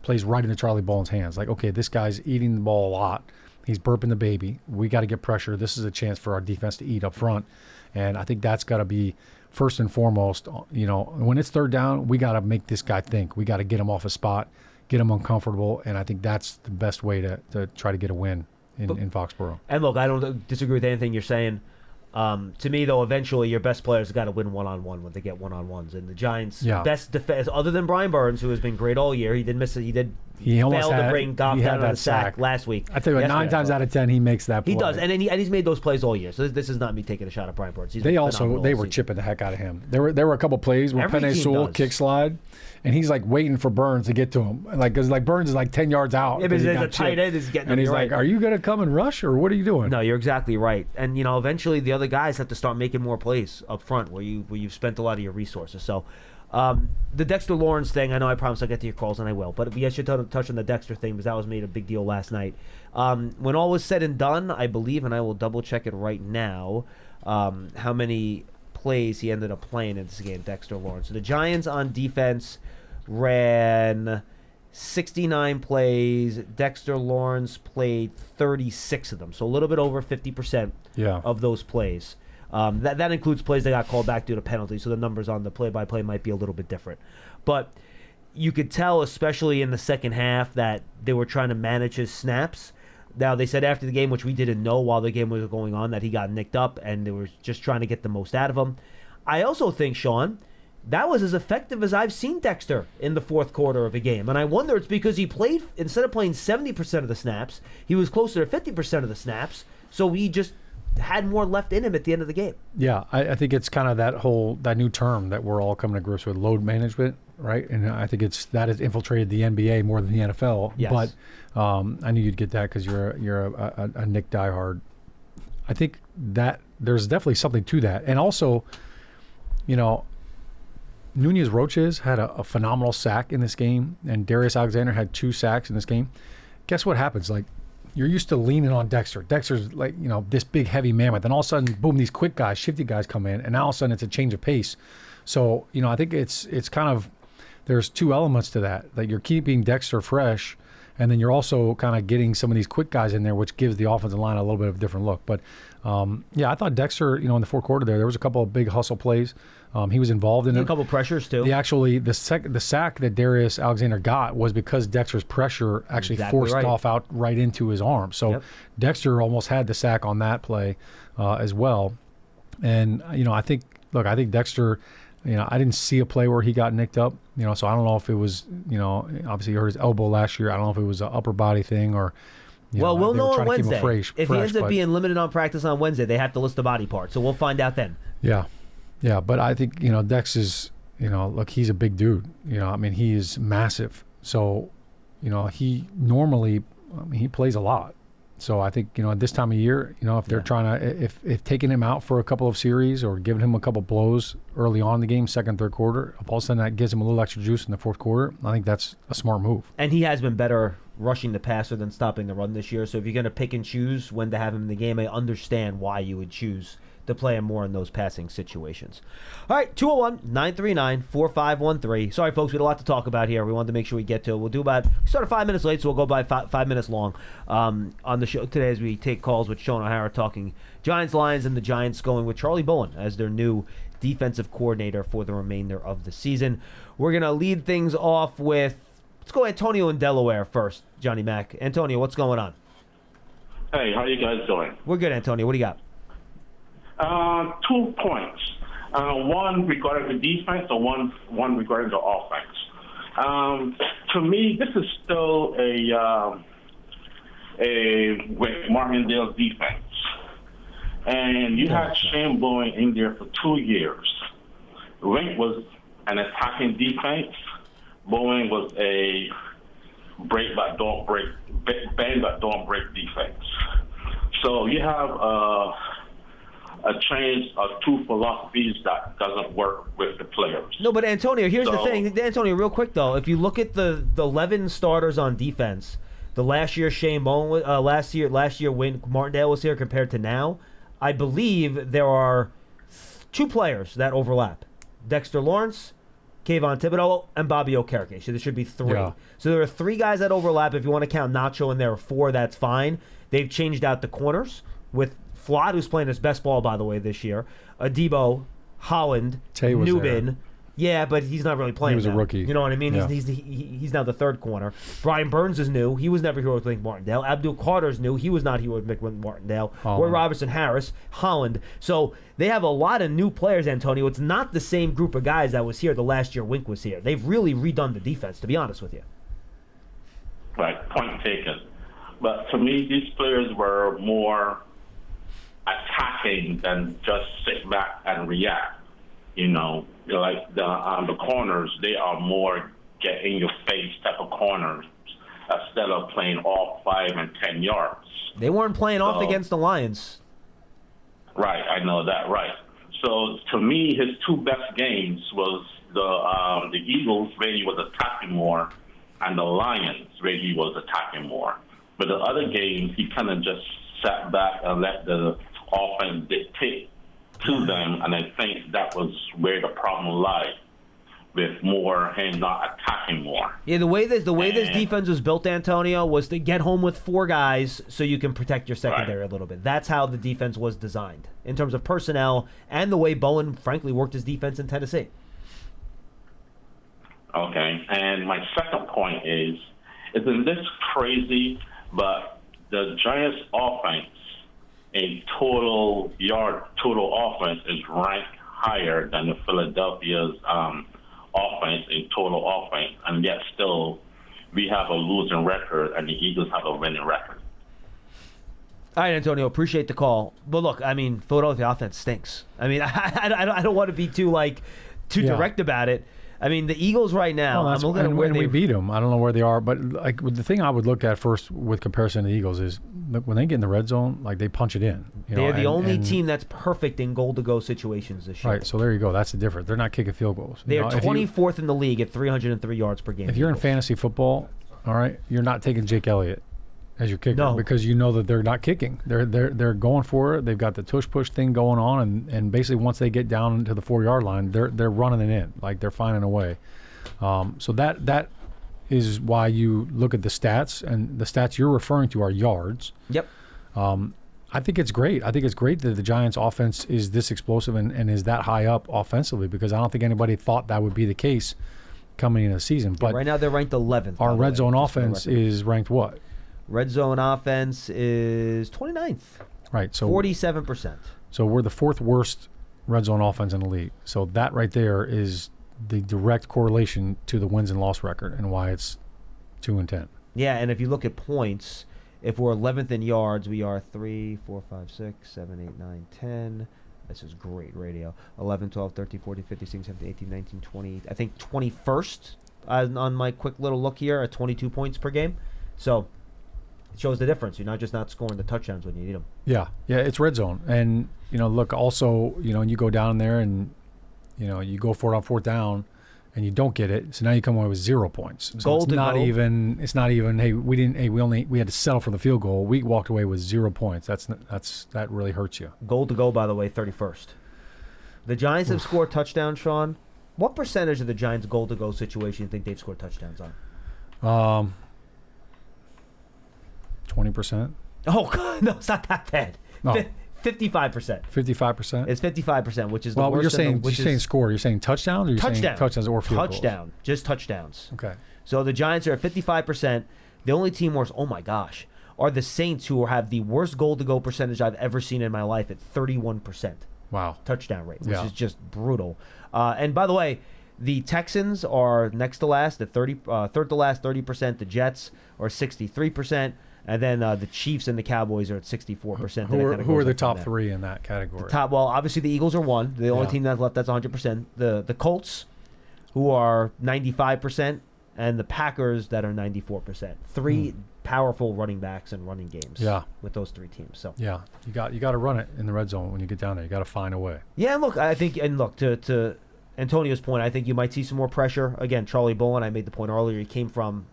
plays right into Charlie Bolden's hands. Like, okay, this guy's eating the ball a lot. He's burping the baby. We got to get pressure. This is a chance for our defense to eat up front. And I think that's got to be first and foremost. You know, when it's third down, we got to make this guy think. We got to get him off a spot, get him uncomfortable. And I think that's the best way to try to get a win in Foxborough. And look, I don't disagree with anything you're saying. To me, though, eventually your best players got to win one-on-one when they get one-on-ones. And the Giants' best defense, other than Brian Burns, who has been great all year, he almost fail to bring Goff down on a sack last week. I tell you what, 9 times out of 10 he makes that play. He does, and he's made those plays all year. So this is not me taking a shot at Brian Burns. They were chipping the heck out of him. There were a couple plays where Penei Sewell kick slide, and he's like waiting for Burns to get to him, because Burns is like 10 yards out. Yeah, because there's a tight end is getting him. And he's like, "Are you gonna come and rush, or what are you doing?" No, you're exactly right. And eventually the other guys have to start making more plays up front where you've spent a lot of your resources. So. The Dexter Lawrence thing, I know I promised I'll get to your calls, and I will. But we should touch on the Dexter thing because that was made a big deal last night. When all was said and done, I believe, and I will double-check it right now, how many plays he ended up playing in this game, Dexter Lawrence. So the Giants on defense ran 69 plays. Dexter Lawrence played 36 of them, so a little bit over 50% of those plays. That includes plays that got called back due to penalties, so the numbers on the play-by-play might be a little bit different. But you could tell, especially in the second half, that they were trying to manage his snaps. Now, they said after the game, which we didn't know while the game was going on, that he got nicked up, and they were just trying to get the most out of him. I also think, Sean, that was as effective as I've seen Dexter in the fourth quarter of a game. And I wonder it's because he played, instead of playing 70% of the snaps, he was closer to 50% of the snaps, so he just had more left in him at the end of the game. Yeah, I think it's kind of that new term that we're all coming to grips with, load management, right? And I think that has infiltrated the NBA more than the NFL. Yes. But I knew you'd get that because you're a Nick diehard. I think that there's definitely something to that. And also, Nunez Roches had a phenomenal sack in this game, and Darius Alexander had 2 sacks in this game. Guess what happens? Like, you're used to leaning on Dexter. Dexter's like, this big, heavy mammoth. Then all of a sudden, boom, these quick guys, shifty guys come in. And now all of a sudden, it's a change of pace. So, I think it's kind of, there's 2 elements to that. Like, you're keeping Dexter fresh, and then you're also kind of getting some of these quick guys in there, which gives the offensive line a little bit of a different look. But, I thought Dexter, in the fourth quarter there was a couple of big hustle plays. He was involved in it. A couple pressures, too. The sack that Darius Alexander got was because Dexter's pressure actually forced Goff out right into his arm. So Dexter almost had the sack on that play as well. And, I think Dexter, I didn't see a play where he got nicked up, so I don't know if it was, obviously he hurt his elbow last year. I don't know if it was an upper body thing or, we'll know on Wednesday. If he ends up but being limited on practice on Wednesday, they have to list the body part. So we'll find out then. Yeah, but I think, Dex is, look, he's a big dude. He is massive. So, he normally, he plays a lot. So I think, at this time of year, if they're trying to, if taking him out for a couple of series or giving him a couple blows early on in the game, second, third quarter, if all of a sudden that gives him a little extra juice in the fourth quarter, I think that's a smart move. And he has been better rushing the passer than stopping the run this year. So if you're going to pick and choose when to have him in the game, I understand why you would choose to play him more in those passing situations. All right, 201-939-4513. Sorry, folks, we had a lot to talk about here. We wanted to make sure we get to it. We started 5 minutes late, so we'll go by 5 minutes long on the show today as we take calls with Shaun O'Hara talking Giants, Lions, and the Giants going with Charlie Bowen as their new defensive coordinator for the remainder of the season. We're going to lead things off with Let's go Antonio in Delaware first, Johnny Mac. Antonio, what's going on? Hey, how you guys doing? We're good, Antonio. What do you got? 2 points. One regarding the defense and one regarding the offense. To me, this is still a with Martindale defense. And you had Shane Bowen in there for 2 years. Wink was an attacking defense. Bowen was a bend but don't break defense. So you have a change of two philosophies that doesn't work with the players. No, but Antonio, here's the thing. Antonio, real quick though, if you look at the 11 starters on defense, the last year Shane Bowen, last year when Martindale was here compared to now, I believe there are 2 players that overlap: Dexter Lawrence, Kayvon Thibodeau, and Bobby Okereke. So there should be 3. Yeah. So there are 3 guys that overlap. If you want to count Nacho in there, 4, that's fine. They've changed out the corners with Flott, who's playing his best ball, by the way, this year. Adebo, Holland, Tay was Newbin. there. Yeah, but he's not really playing. He was a now. rookie. You know what I mean? Yeah. He's now the 3rd corner. Brian Burns is new. He was never here with Mike Martindale. Abdul Carter's new. He was not here with Mike Martindale. Roy Robertson Harris, Holland. So they have a lot of new players, Antonio. It's not the same group of guys that was here the last year Wink was here. They've really redone the defense, to be honest with you. Right, point taken. But to me, these players were more attacking than just sit back and react. You know, like the corners, they are more get in your face type of corners instead of playing off 5 and 10 yards. They weren't playing off against the Lions. Right, I know that, right. So to me, his 2 best games was the Eagles where he was attacking more, and the Lions where he was attacking more. But the other games, he kind of just sat back and let the offense dictate to them, and I think that was where the problem lied, with more him not attacking more. Yeah, the way this defense was built, Antonio, was to get home with 4 guys so you can protect your secondary a little bit. That's how the defense was designed in terms of personnel and the way Bowen, frankly, worked his defense in Tennessee. Okay, and my second point is, isn't this crazy, but the Giants' offense in total offense is ranked higher than the Philadelphia's offense in total offense, and yet still we have a losing record and the Eagles have a winning record. All right, Antonio, appreciate the call. But look, I mean, Philadelphia offense stinks. I mean, I don't want to be too direct about it. I mean, the Eagles right now, I'm looking at where we beat them. I don't know where they are, but like the thing I would look at first with comparison to the Eagles is when they get in the red zone, like they punch it in. They're the only team that's perfect in goal-to-go situations this year. Right, so there you go. That's the difference. They're not kicking field goals. They are 24th in the league at 303 yards per game. If you're in fantasy football, all right, you're not taking Jake Elliott as your kicker because you know that they're not kicking. They're going for it. They've got the tush-push thing going on, and basically once they get down to the 4-yard line, they're running it in. Like they're finding a way. So that is why you look at the stats, and the stats you're referring to are yards. Yep. I think it's great. I think it's great that the Giants' offense is this explosive and is that high up offensively, because I don't think anybody thought that would be the case coming into the season. But right now they're ranked 11th. Our red zone offense is ranked what? Red zone offense is 29th. Right. So 47%. So we're the 4th worst red zone offense in the league. So that right there is the direct correlation to the wins and loss record and why it's 2-10. Yeah, and if you look at points, if we're 11th in yards, we are 3, 4, 5, 6, 7, 8, 9, 10. This is great radio. 11, 12, 13, 14, 15, 16, 17, 18, 19, 20. I think 21st on my quick little look here at 22 points per game. So it shows the difference. You're not scoring the touchdowns when you need them. Yeah, it's red zone. And, look, also, you go down there and, you go for it on 4th down and you don't get it. So now you come away with 0 points. So it's not even, hey, we had to settle for the field goal. We walked away with 0 points. That really hurts you. Goal to go, by the way, 31st. The Giants have scored touchdowns, Sean. What percentage of the Giants' goal to go situation do you think they've scored touchdowns on? 20%. Oh, God, no, it's not that bad. No. 55%. 55%. It's 55%, which is the Well, worst. you're saying score. You're saying touchdowns, or you're saying touchdowns or field goals? Touchdown, just touchdowns. Okay. So the Giants are at 55%. The only team worse, oh my gosh, are the Saints, who have the worst goal-to-go percentage I've ever seen in my life at 31%. Wow. Touchdown rate, which is just brutal. And by the way, the Texans are next to last at third to last, 30%. The Jets are 63%. And then the Chiefs and the Cowboys are at 64%. Who are the top three in that category? Well, obviously the Eagles are one. The only team that's left that's 100%. The Colts, who are 95%, and the Packers that are 94%. Three powerful running backs and running games. With those three teams. So yeah, you got to run it in the red zone when you get down there. You got to find a way. Yeah, look, I think, and look, to Antonio's point, I think you might see some more pressure. Again, Charlie Bolin, I made the point earlier, he came from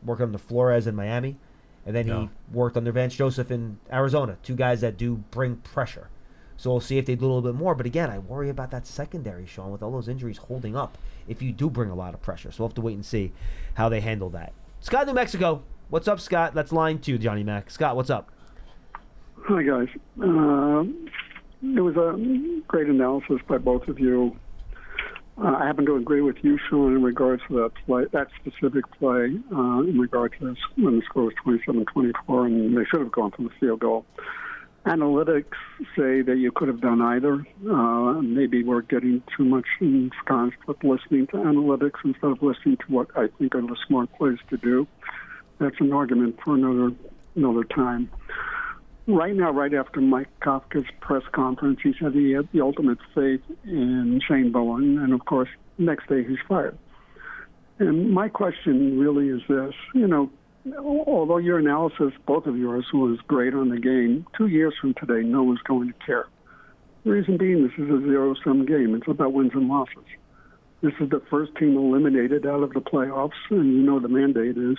working under Flores in Miami. And then he worked under Vance Joseph in Arizona. Two guys that do bring pressure. So we'll see if they do a little bit more. But again, I worry about that secondary, Sean, with all those injuries holding up if you do bring a lot of pressure. So we'll have to wait and see how they handle that. Scott, New Mexico. What's up, Scott? That's line 2, Johnny Mac. Scott, what's up? Hi, guys. It was a great analysis by both of you. I happen to agree with you, Sean, in regards to that specific play, in regard to this, when the score was 27-24, and they should have gone for the field goal. Analytics say that you could have done either. Maybe we're getting too much ensconced with listening to analytics instead of listening to what I think are the smart plays to do. That's an argument for another time. Right now, right after Mike Kafka's press conference, he said he had the ultimate faith in Shane Bowen, and of course, next day he's fired. And my question really is this, although your analysis, both of yours, was great on the game, 2 years from today, no one's going to care. The reason being, this is a zero-sum game. It's about wins and losses. This is the first team eliminated out of the playoffs, and the mandate is,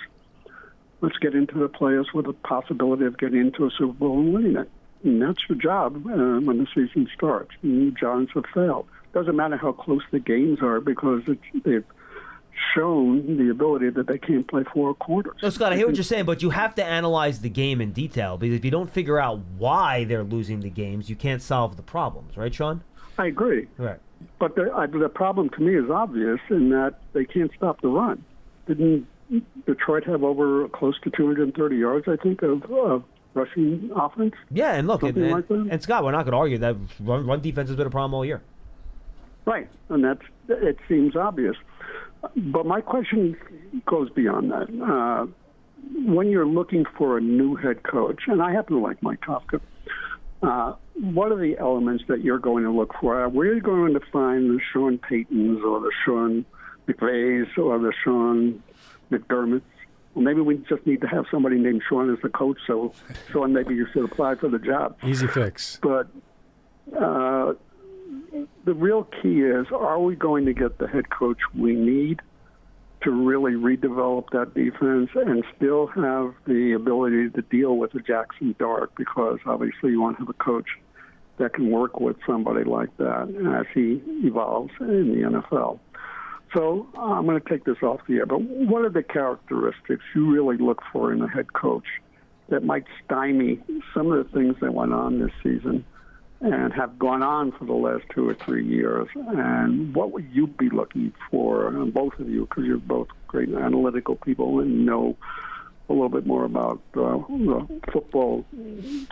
let's get into the playoffs with a possibility of getting into a Super Bowl and winning it. And that's your job when the season starts. And the Giants have failed. Doesn't matter how close the games are because they've shown the ability that they can't play 4 quarters. No, Scott, I hear what you're saying, but you have to analyze the game in detail because if you don't figure out why they're losing the games, you can't solve the problems. Right, Sean? I agree. Right. But the problem to me is obvious in that they can't stop the run. Didn't Detroit have over close to 230 yards, I think, of rushing offense? Yeah, and look, and Scott, we're not going to argue that run defense has been a problem all year. Right, and it seems obvious. But my question goes beyond that. When you're looking for a new head coach, and I happen to like Mike Kafka, what are the elements that you're going to look for? Where are you going to find the Sean Paytons or the Sean McVays or the Sean McDermott? Well, maybe we just need to have somebody named Sean as the coach, so Sean, maybe you should apply for the job. Easy fix. But the real key is, are we going to get the head coach we need to really redevelop that defense and still have the ability to deal with the Jackson Dart? Because obviously you want to have a coach that can work with somebody like that as he evolves in the NFL. So I'm going to take this off the air, but what are the characteristics you really look for in a head coach that might stymie some of the things that went on this season and have gone on for the last 2 or 3 years? And what would you be looking for, both of you, because you're both great analytical people and know a little bit more about the football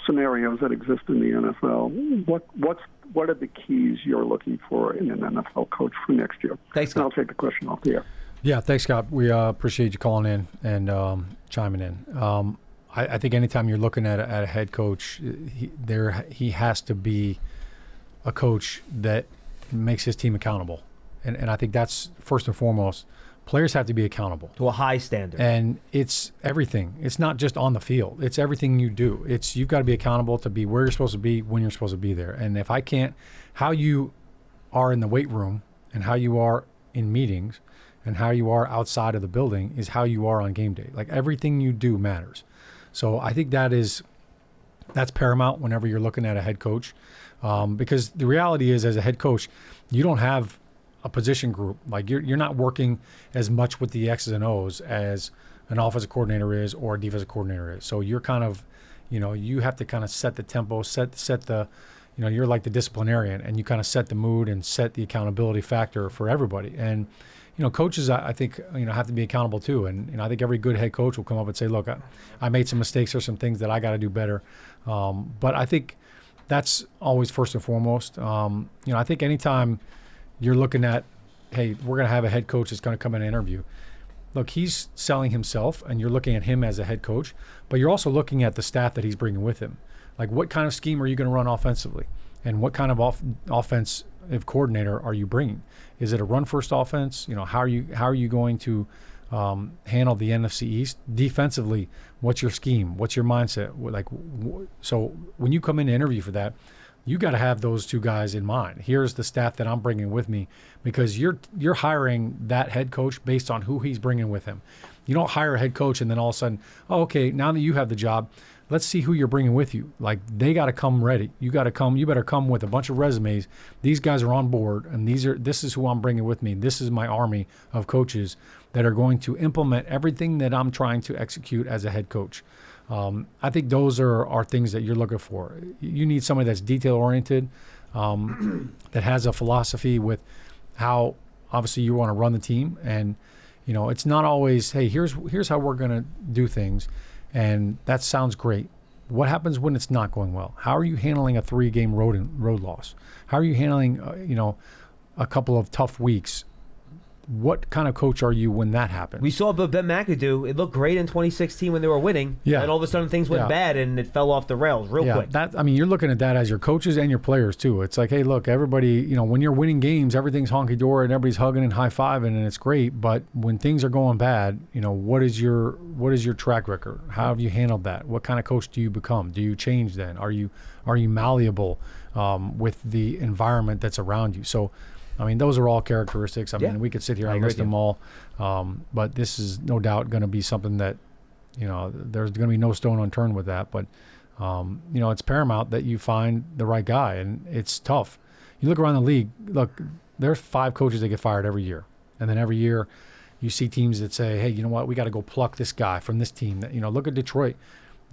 scenarios that exist in the NFL? What are the keys you're looking for in an NFL coach for next year? Thanks, Scott. And I'll take the question off the air. Yeah, thanks, Scott. We appreciate you calling in and chiming in. I think anytime you're looking at a head coach, he has to be a coach that makes his team accountable. And I think that's first and foremost. Players have to be accountable to a high standard, and it's everything. It's not just on the field; it's everything you do. You've got to be accountable to be where you're supposed to be when you're supposed to be there. And if I can't, how you are in the weight room and how you are in meetings and how you are outside of the building is how you are on game day. Like everything you do matters. So I think that's paramount whenever you're looking at a head coach, because the reality is, as a head coach, you don't have a position group. Like you're not working as much with the X's and O's as an offensive coordinator is or a defensive coordinator is. So you're kind of you have to kind of set the tempo, set the, you're like the disciplinarian, and you kind of set the mood and set the accountability factor for everybody. And coaches, I think, have to be accountable too. And I think every good head coach will come up and say, look, I made some mistakes. There's some things that I got to do better. But I think that's always first and foremost. I think anytime you're looking at, hey, we're going to have a head coach that's going to come in and interview. Look, he's selling himself, and you're looking at him as a head coach, but you're also looking at the staff that he's bringing with him. Like, what kind of scheme are you going to run offensively? And what kind of offensive coordinator are you bringing? Is it a run-first offense? How are you going to handle the NFC East? Defensively, what's your scheme? What's your mindset? So when you come in to interview for that, you got to have those two guys in mind. Here's the staff that I'm bringing with me, because you're hiring that head coach based on who he's bringing with him. You don't hire a head coach and then all of a sudden, oh, okay, now that you have the job, let's see who you're bringing with you. Like, they got to come ready. You better come with a bunch of resumes. These guys are on board, and this is who I'm bringing with me. This is my army of coaches that are going to implement everything that I'm trying to execute as a head coach. I think those are things that you're looking for. You need somebody that's detail-oriented, that has a philosophy with how, obviously, you want to run the team. And, it's not always, hey, here's how we're going to do things, and that sounds great. What happens when it's not going well? How are you handling a 3-game road loss? How are you handling, a couple of tough weeks? What kind of coach are you when that happens? We saw Ben McAdoo. It looked great in 2016 when they were winning. Yeah. And all of a sudden things went bad and it fell off the rails real quick. You're looking at that as your coaches and your players too. It's like, hey, look, everybody, when you're winning games, everything's honky-dory and everybody's hugging and high-fiving and it's great. But when things are going bad, what is your track record? How have you handled that? What kind of coach do you become? Do you change then? Are you malleable with the environment that's around you? So, those are all characteristics. We could sit here and list them all, but this is no doubt going to be something that, there's going to be no stone unturned with that. But, it's paramount that you find the right guy, and it's tough. You look around the league, there's 5 coaches that get fired every year. And then every year you see teams that say, hey, you know what, we got to go pluck this guy from this team. Look at Detroit.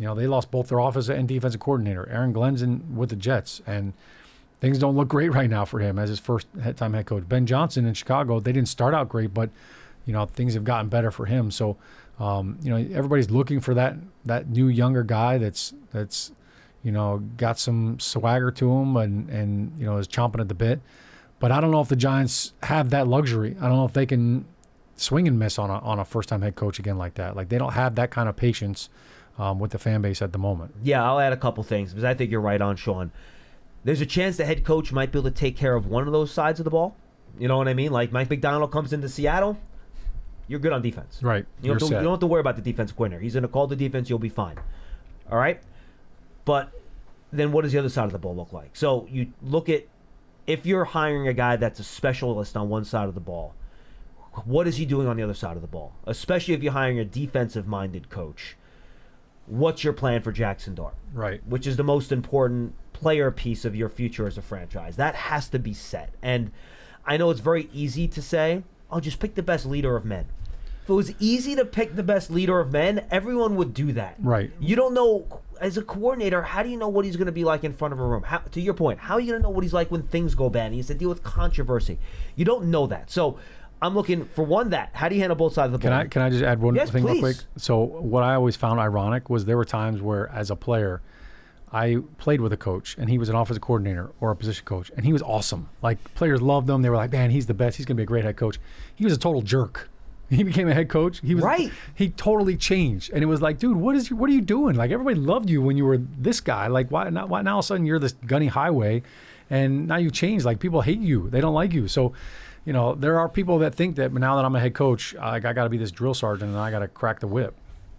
They lost both their offensive and defensive coordinator. Aaron Glenn's with the Jets, and things don't look great right now for him as his first-time head coach. Ben Johnson in Chicago, they didn't start out great, but things have gotten better for him. So, everybody's looking for that new younger guy that's got some swagger to him and is chomping at the bit. But I don't know if the Giants have that luxury. I don't know if they can swing and miss on a first-time head coach again like that. Like, they don't have that kind of patience with the fan base at the moment. Yeah, I'll add a couple things because I think you're right on, Shaun. There's a chance the head coach might be able to take care of one of those sides of the ball. You know what I mean? Like, Mike McDonald comes into Seattle, you're good on defense. Right. You don't have to worry about the defensive coordinator. He's going to call the defense, you'll be fine. All right? But then what does the other side of the ball look like? So you look at, if you're hiring a guy that's a specialist on one side of the ball, what is he doing on the other side of the ball? Especially if you're hiring a defensive-minded coach. What's your plan for Jackson Dart? Right. Which is the most important player piece of your future as a franchise. That has to be set. And I know it's very easy to say, oh, just pick the best leader of men. If it was easy to pick the best leader of men, everyone would do that. Right. You don't know, as a coordinator, how do you know what he's going to be like in front of a room? To your point, how are you going to know what he's like when things go bad and he has to deal with controversy? You don't know that. So I'm looking for one that. How do you handle both sides of the ball? Can I just add one thing please. real quick? So what I always found ironic was there were times where, as a player, I played with a coach, and he was an offensive coordinator or a position coach, and he was awesome. Like, players loved him. They were like, man, he's the best. He's going to be a great head coach. He was a total jerk. He became a head coach. He was right. He totally changed, and it was like, dude, what are you doing? Like, everybody loved you when you were this guy. Like, why now all of a sudden you're this gunny highway, and now you've changed. Like, people hate you. They don't like you. So, there are people that think that now that I'm a head coach, I got to be this drill sergeant and I got to crack the whip.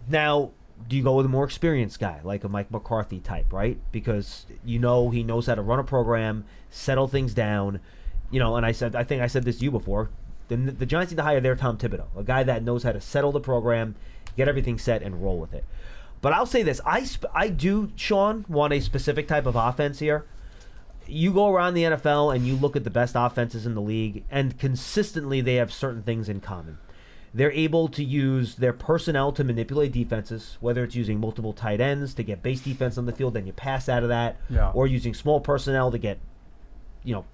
Now, do you go with a more experienced guy, like a Mike McCarthy type, right? Because he knows how to run a program, settle things down. And I think I said this to you before. The Giants need to hire their Tom Thibodeau, a guy that knows how to settle the program, get everything set, and roll with it. But I'll say this. I do, Shaun, want a specific type of offense here. You go around the NFL and you look at the best offenses in the league, and consistently they have certain things in common. They're able to use their personnel to manipulate defenses, whether it's using multiple tight ends to get base defense on the field, then you pass out of that, or using small personnel to get,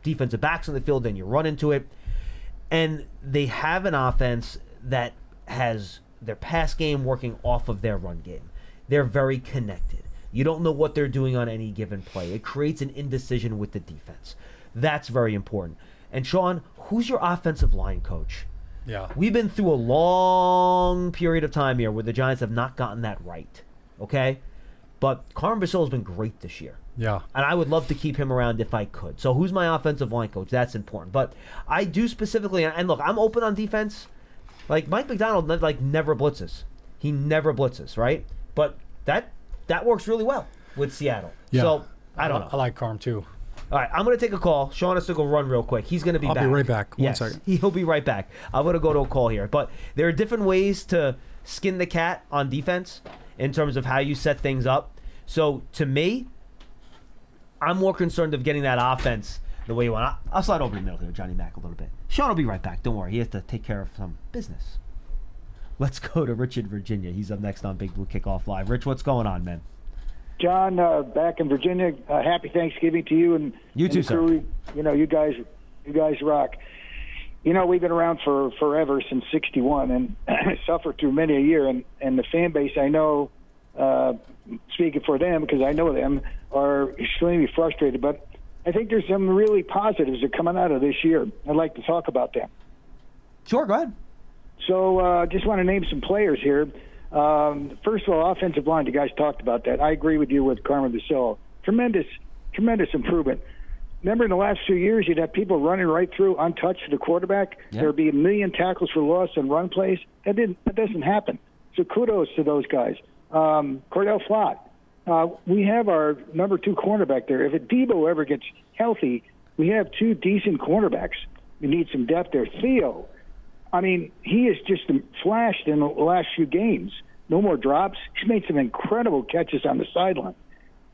defensive backs on the field, then you run into it. And they have an offense that has their pass game working off of their run game. They're very connected. You don't know what they're doing on any given play. It creates an indecision with the defense. That's very important. And Shaun, who's your offensive line coach? Yeah. We've been through a long period of time here where the Giants have not gotten that right, okay? But Carmen Brasil's been great this year. Yeah. And I would love to keep him around if I could. So who's my offensive line coach? That's important. But I do specifically, and look, I'm open on defense. Like, Mike McDonald, never blitzes. He never blitzes, right? But that works really well with Seattle. Yeah. So, I don't know. I like Carm, too. All right, I'm going to take a call. Shaun has to go run real quick. He's going to be back. I'll be right back. Yes, 1 second. He'll be right back. I'm going to go to a call here. But there are different ways to skin the cat on defense in terms of how you set things up. So, to me, I'm more concerned of getting that offense the way you want. I'll slide over the middle here, Johnny Mac, a little bit. Shaun will be right back. Don't worry. He has to take care of some business. Let's go to Rich in Virginia. He's up next on Big Blue Kickoff Live. Rich, what's going on, man? John, back in Virginia, happy Thanksgiving to you and you too, sir. You guys rock. We've been around for forever, since '61, and suffered through many a year. And the fan base, I know, speaking for them because I know them, are extremely frustrated. But I think there's some really positives that are coming out of this year. I'd like to talk about them. Sure, go ahead. So just want to name some players here. First of all, offensive line, you guys talked about that. I agree with you with Carmen Brasil. Tremendous improvement. Remember in the last few years, you'd have people running right through untouched to the quarterback. Yeah. There would be 1 million tackles for loss and run plays. That doesn't happen. So kudos to those guys. Cordell Flott. We have our number 2 cornerback there. If Debo ever gets healthy, we have 2 decent cornerbacks. We need some depth there. Theo, he has just flashed in the last few games. No more drops. He's made some incredible catches on the sideline.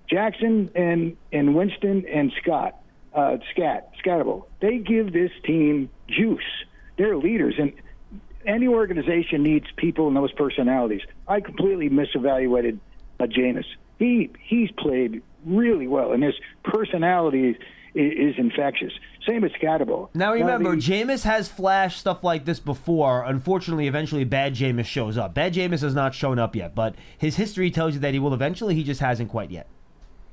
Jackson and Winston and Scattable, they give this team juice. They're leaders, and any organization needs people in those personalities. I completely misevaluated Jameis. He's played really well, and his personality is infectious. Same as Scattable. Now remember, Jameis has flashed stuff like this before. Unfortunately, eventually bad Jameis shows up. Bad Jameis has not shown up yet, but his history tells you that he will eventually. He just hasn't quite yet.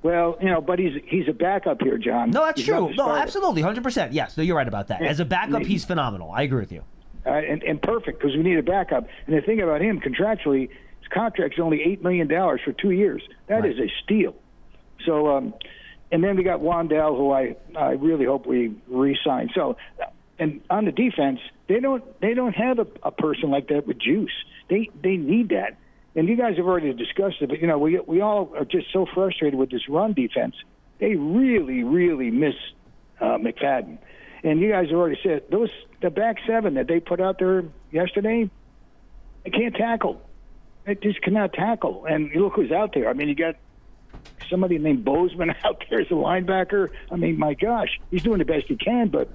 Well, but he's a backup here, John. No, that's true. No, absolutely, 100%. Yes, no, you're right about that. As a backup, he's phenomenal. I agree with you. And perfect, because we need a backup. And the thing about him, contractually, his contract's only $8 million for 2 years. That is a steal. So, and then we got Wandell, who I really hope we re-sign. So, and on the defense, they don't have a person like that with juice. They need that. And you guys have already discussed it, but we all are just so frustrated with this run defense. They really, really miss McFadden. And you guys have already said the back 7 that they put out there yesterday, they can't tackle. They just cannot tackle. And you look who's out there. You got somebody named Bozeman out there as a linebacker. My gosh, he's doing the best he can, but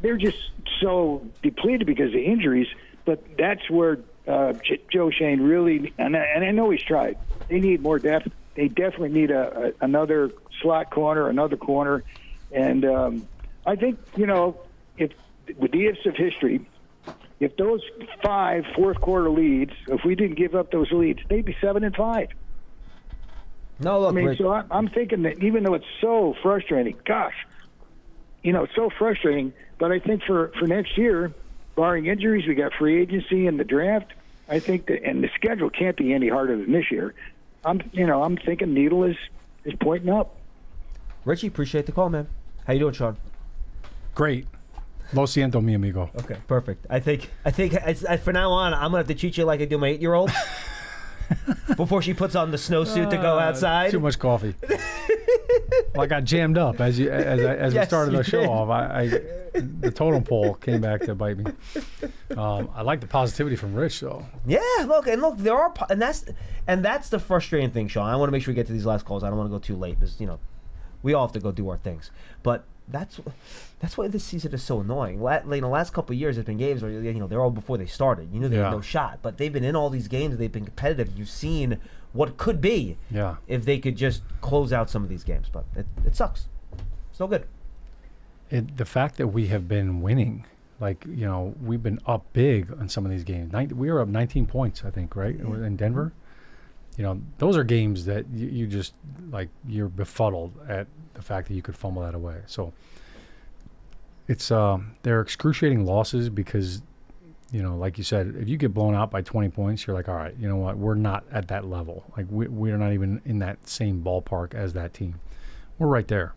they're just so depleted because of injuries. But that's where Joe Shane really, and I know he's tried. They need more depth. They definitely need another slot corner, another corner, and I think if with the ifs of history, if those 5 fourth quarter leads, if we didn't give up those leads, they'd be 7-5. No, look, so I'm thinking that even though it's so frustrating, it's so frustrating. But I think for next year, barring injuries, we got free agency and the draft. I think that, and the schedule can't be any harder than this year. I'm thinking Needle is pointing up. Richie, appreciate the call, man. How you doing, Shaun? Great. Lo siento, mi amigo. Okay, perfect. I think for now on, I'm gonna have to treat you like I do my 8-year-old. Before she puts on the snowsuit to go outside. Too much coffee. Well, I got jammed up as we started the show off. The totem pole came back to bite me. I like the positivity from Rich, though. Yeah, look, there are, and that's the frustrating thing, Shaun. I want to make sure we get to these last calls. I don't want to go too late because we all have to go do our things. But that's why this season is so annoying. The last couple of years, there's been games where they're all before they started. They had no shot, but they've been in all these games. They've been competitive. You've seen what could be if they could just close out some of these games, but it sucks. It's no good. The fact that we have been winning, we've been up big on some of these games. We were up 19 points, I think, right, in Denver. Those are games that you just you're befuddled at the fact that you could fumble that away. So it's they're excruciating losses because, like you said, if you get blown out by 20 points, you're like, all right, you know what? We're not at that level. We're not even in that same ballpark as that team. We're right there,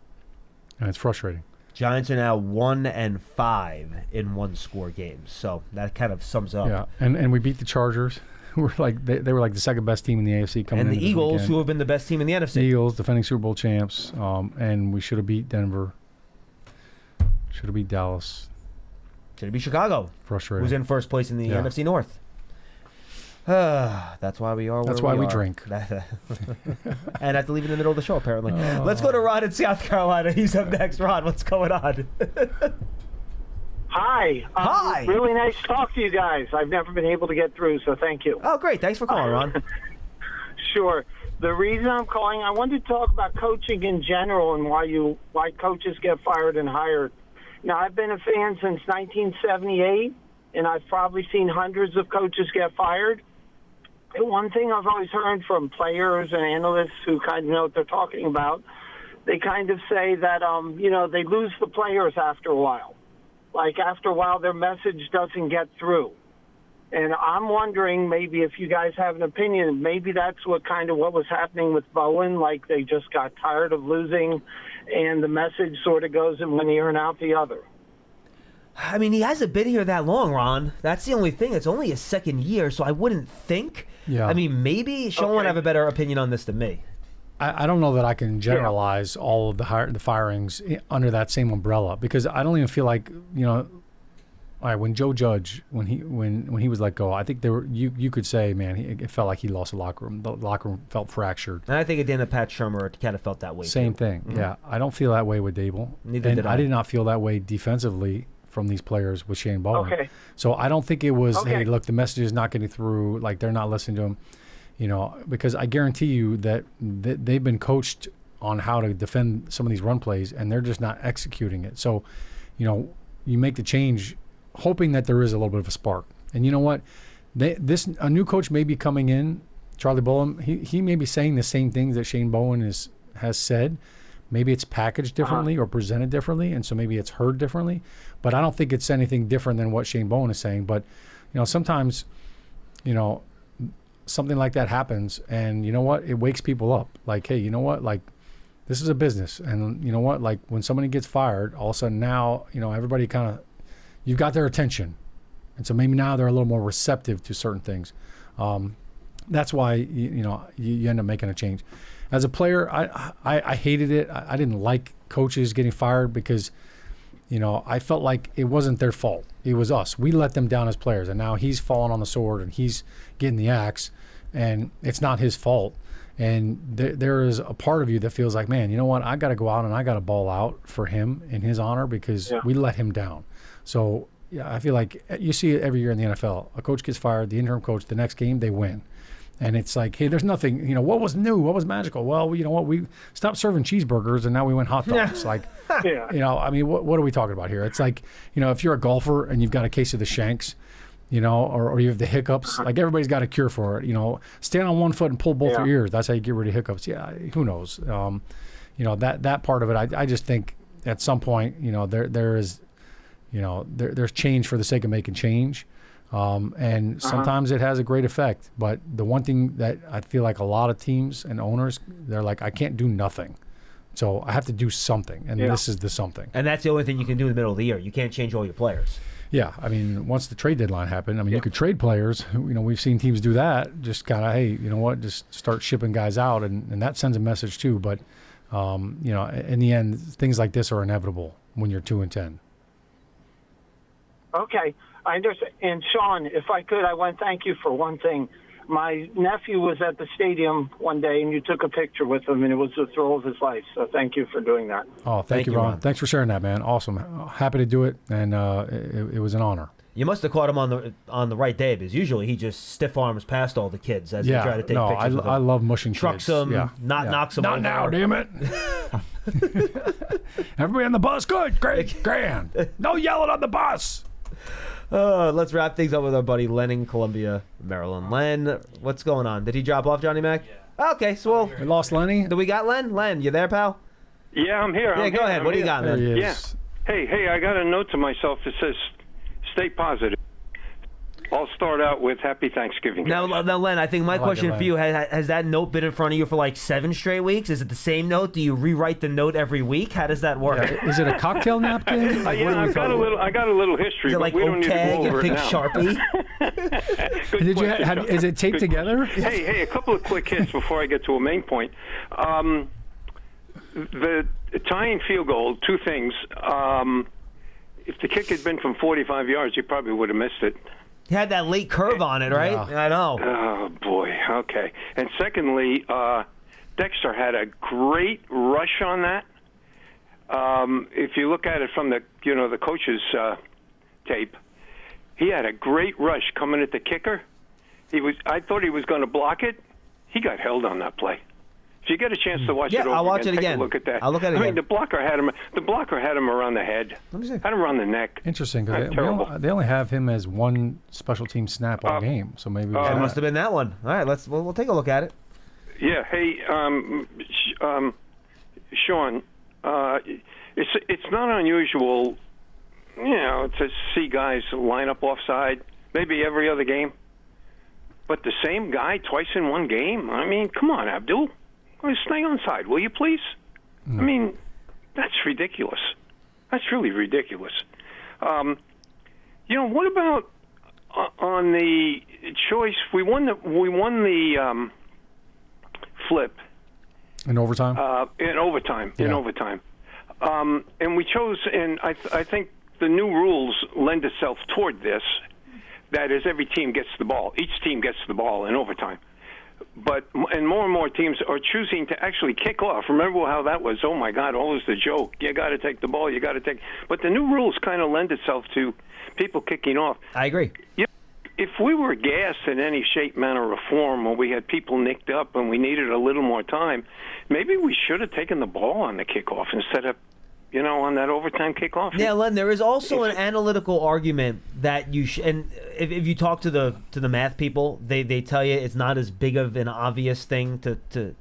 and it's frustrating. Giants are now 1-5 in one-score games, so that kind of sums up. Yeah, and we beat the Chargers. We're they were the second best team in the AFC coming in. And the Eagles, who have been the best team in the NFC. The Eagles, defending Super Bowl champs, and we should have beat Denver. Should have beat Dallas. Should have beat Chicago. Frustrating. Who's in first place in the NFC North. That's why we are where we are. That's why we drink. And I have to leave it in the middle of the show, apparently. Let's go to Rod in South Carolina. He's up next. Rod, what's going on? Hi. Hi. Really nice to talk to you guys. I've never been able to get through, so thank you. Oh, great. Thanks for calling, Ron. Sure. The reason I'm calling, I wanted to talk about coaching in general and why coaches get fired and hired. Now, I've been a fan since 1978, and I've probably seen hundreds of coaches get fired. And one thing I've always heard from players and analysts who kind of know what they're talking about, they kind of say that, they lose the players after a while. After a while, their message doesn't get through. And I'm wondering maybe if you guys have an opinion, maybe that's what was happening with Bowen. They just got tired of losing, and the message sort of goes in one ear and out the other. I mean, he hasn't been here that long, Ron. That's the only thing. It's only his second year, so I wouldn't think. Yeah. I mean, maybe Sean would have a better opinion on this than me. I don't know that I can generalize all of the firings under that same umbrella, because I don't even feel like, all right, when Joe Judge, when he was let go, I think you could say, man, it felt like he lost the locker room. The locker room felt fractured. And I think again that Pat Shurmur kind of felt that way. Same too. thing. Mm-hmm. Yeah, I don't feel that way with Dable. Neither did I. I did not feel that way defensively from these players with Shane Bowen. Okay. So I don't think it was, hey, look, the message is not getting through. They're not listening to him. Because I guarantee you that they've been coached on how to defend some of these run plays, and they're just not executing it. So, you make the change hoping that there is a little bit of a spark. And you know what? A new coach may be coming in, Charlie Bullen. He may be saying the same things that Shane Bowen has said. Maybe it's packaged differently or presented differently, and so maybe it's heard differently. But I don't think it's anything different than what Shane Bowen is saying. But, sometimes, something like that happens, and you know what? It wakes people up. Hey, you know what? This is a business, and you know what? When somebody gets fired, all of a sudden now, everybody kind of, you've got their attention, and so maybe now they're a little more receptive to certain things. That's why you end up making a change. As a player, I hated it. I didn't like coaches getting fired because, I felt like it wasn't their fault. It was us. We let them down as players, and now he's falling on the sword and he's getting the axe, and it's not his fault. And there is a part of you that feels like, man, you know what? I got to go out and I got to ball out for him in his honor because we let him down. So, yeah, I feel like you see it every year in the NFL. A coach gets fired, the interim coach, the next game, they win. And it's like, hey, there's nothing, what was new? What was magical? Well, you know what? We stopped serving cheeseburgers and now we went hot dogs. I mean, what are we talking about here? It's like, if you're a golfer and you've got a case of the shanks, or you have the hiccups, everybody's got a cure for it. Stand on one foot and pull both your ears. That's how you get rid of hiccups. Yeah, who knows? That part of it, I just think at some point, there's change for the sake of making change. And sometimes it has a great effect, but the one thing that I feel like a lot of teams and owners, they're like, I can't do nothing. So I have to do something, and this is the something. And that's the only thing you can do in the middle of the year. You can't change all your players. Yeah, I mean, once the trade deadline happened, you could trade players. We've seen teams do that. Just kind of, hey, you know what? Just start shipping guys out, and that sends a message too. But, in the end, things like this are inevitable when you're 2-10. Okay, I understand. And Sean, if I could, I want to thank you for one thing. My nephew was at the stadium one day, and you took a picture with him, and it was the thrill of his life. So thank you for doing that. Oh, thank you, Ron. Thanks for sharing that, man. Awesome. Happy to do it, and it was an honor. You must have caught him on the right day, because usually he just stiff arms past all the kids as they try to take pictures with him. I love mushing Trucks kids. them, knocks them Not over. now, damn it. Everybody on the bus, good, great, grand. No yelling on the bus. Let's wrap things up with our buddy Len in Columbia, Maryland. Len, what's going on? Did he drop off, Johnny Mac? Yeah. Okay, so We lost Lenny. do we got Len? Len, you there, pal? Yeah, I'm here. Yeah, go ahead. What do you got, There man? he Yeah. is. Hey, I got a note to myself that says, stay positive. I'll start out with Happy Thanksgiving. Now, Len, I think my like question it, for you, has that note been in front of you for like 7 straight weeks? Is it the same note? Do you rewrite the note every week? How does that work? Yeah, is it a cocktail napkin? Like, what Yeah, do we call it? I got a little history, Is it but like we don't need to tag go and over it big now. Sharpie? Good Did you question, is it taped Good together? Hey, a couple of quick hits before I get to a main point. The tying field goal, 2 things. If the kick had been from 45 yards, you probably would have missed it. He had that late curve on it, right? Yeah. I know. Oh, boy. Okay. And secondly, Dexter had a great rush on that. If you look at it from the coach's tape, he had a great rush coming at the kicker. I thought he was going to block it. He got held on that play. If you get a chance to watch it over I'll watch it take again. a look at that. I'll look at it I mean, again. the blocker had him around the head. Let me see. Had him around the neck. Interesting, That's because terrible. they only have him as one special team snap all game. So maybe It must have been that one. All right, we'll take a look at it. Yeah. Hey, Shaun, it's not unusual, to see guys line up offside, maybe every other game, but the same guy twice in one game. I mean, come on, Abdul, stay on side, will you please? I mean, that's ridiculous. That's really ridiculous. What about on the choice? We won the flip in overtime. in overtime. And we chose, and I think the new rules lend itself toward this. That is, every team gets the ball. Each team gets the ball in overtime. And more teams are choosing to actually kick off. Remember how that was? Oh my God, always the joke. You got to take the ball. You got to take. But the new rules kind of lend itself to people kicking off. I agree. If we were gassed in any shape, manner, or form, or we had people nicked up and we needed a little more time, maybe we should have taken the ball on the kickoff instead of, on that overtime kickoff. Yeah, Len, there is also an analytical argument that you and if you talk to the math people, they tell you it's not as big of an obvious thing to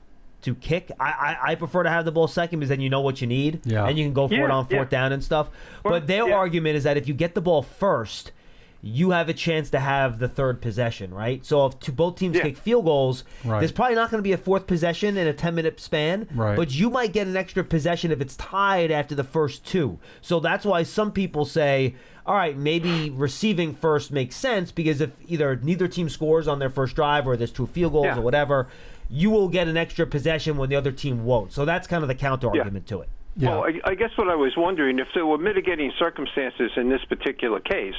kick. I prefer to have the ball second because then you know what you need, and you can go for it on fourth down and stuff. But their argument is that if you get the ball first, you have a chance to have the third possession, right? So if both teams kick field goals, there's probably not going to be a fourth possession in a 10-minute span, but you might get an extra possession if it's tied after the first 2. So that's why some people say, all right, maybe receiving first makes sense because if either neither team scores on their first drive or there's 2 field goals or whatever, you will get an extra possession when the other team won't. So that's kind of the counter argument to it. Yeah. Well, I guess what I was wondering, if there were mitigating circumstances in this particular case,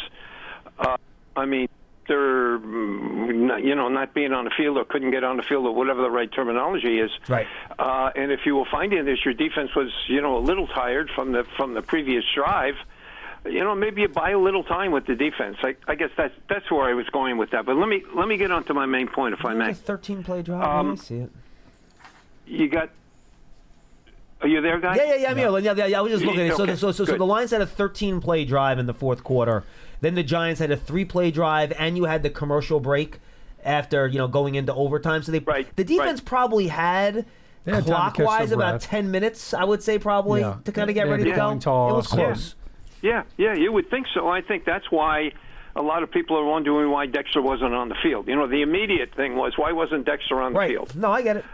I mean, they're, not being on the field or couldn't get on the field or whatever the right terminology is. Right. And if you were finding that your defense was, a little tired from the previous drive, maybe you buy a little time with the defense. I guess that's where I was going with that. But let me get on to my main point, if I may. It's a 13-play drive. I see it. You got. Are you there, guys? Yeah, I'm here. Yeah, I was just looking at it. Okay, So the Lions had a 13-play drive in the fourth quarter. Then the Giants had a 3-play drive, and you had the commercial break after going into overtime. So the defense probably had time to catch clockwise their about breath. 10 minutes, I would say, probably to kind of get They ready to had go. the coin toss. It was close. Yeah, you would think so. I think that's why a lot of people are wondering why Dexter wasn't on the field. The immediate thing was, why wasn't Dexter on the Right. field? No, I get it.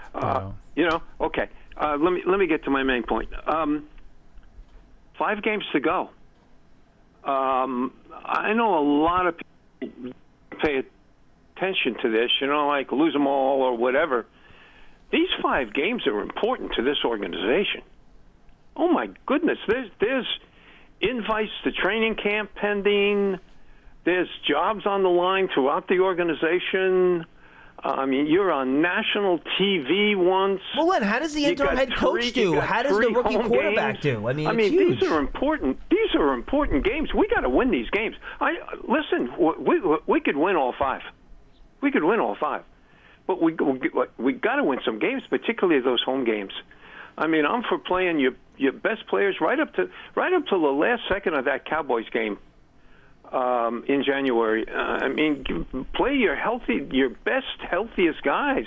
Okay. Let me get to my main point. 5 games to go. I know a lot of people pay attention to this, like lose them all or whatever. These 5 games are important to this organization. Oh my goodness, there's invites to training camp pending. There's jobs on the line throughout the organization. I mean, you're on national TV once. Well, Len, how does the interim head coach do? How does the rookie quarterback do? I mean, it's huge. these are important. These are important games. We got to win these games. Listen. We could win all 5. We could win all 5, but we got to win some games, particularly those home games. I mean, I'm for playing your best players right up to the last second of that Cowboys game. In January, I mean, play your best, healthiest guys.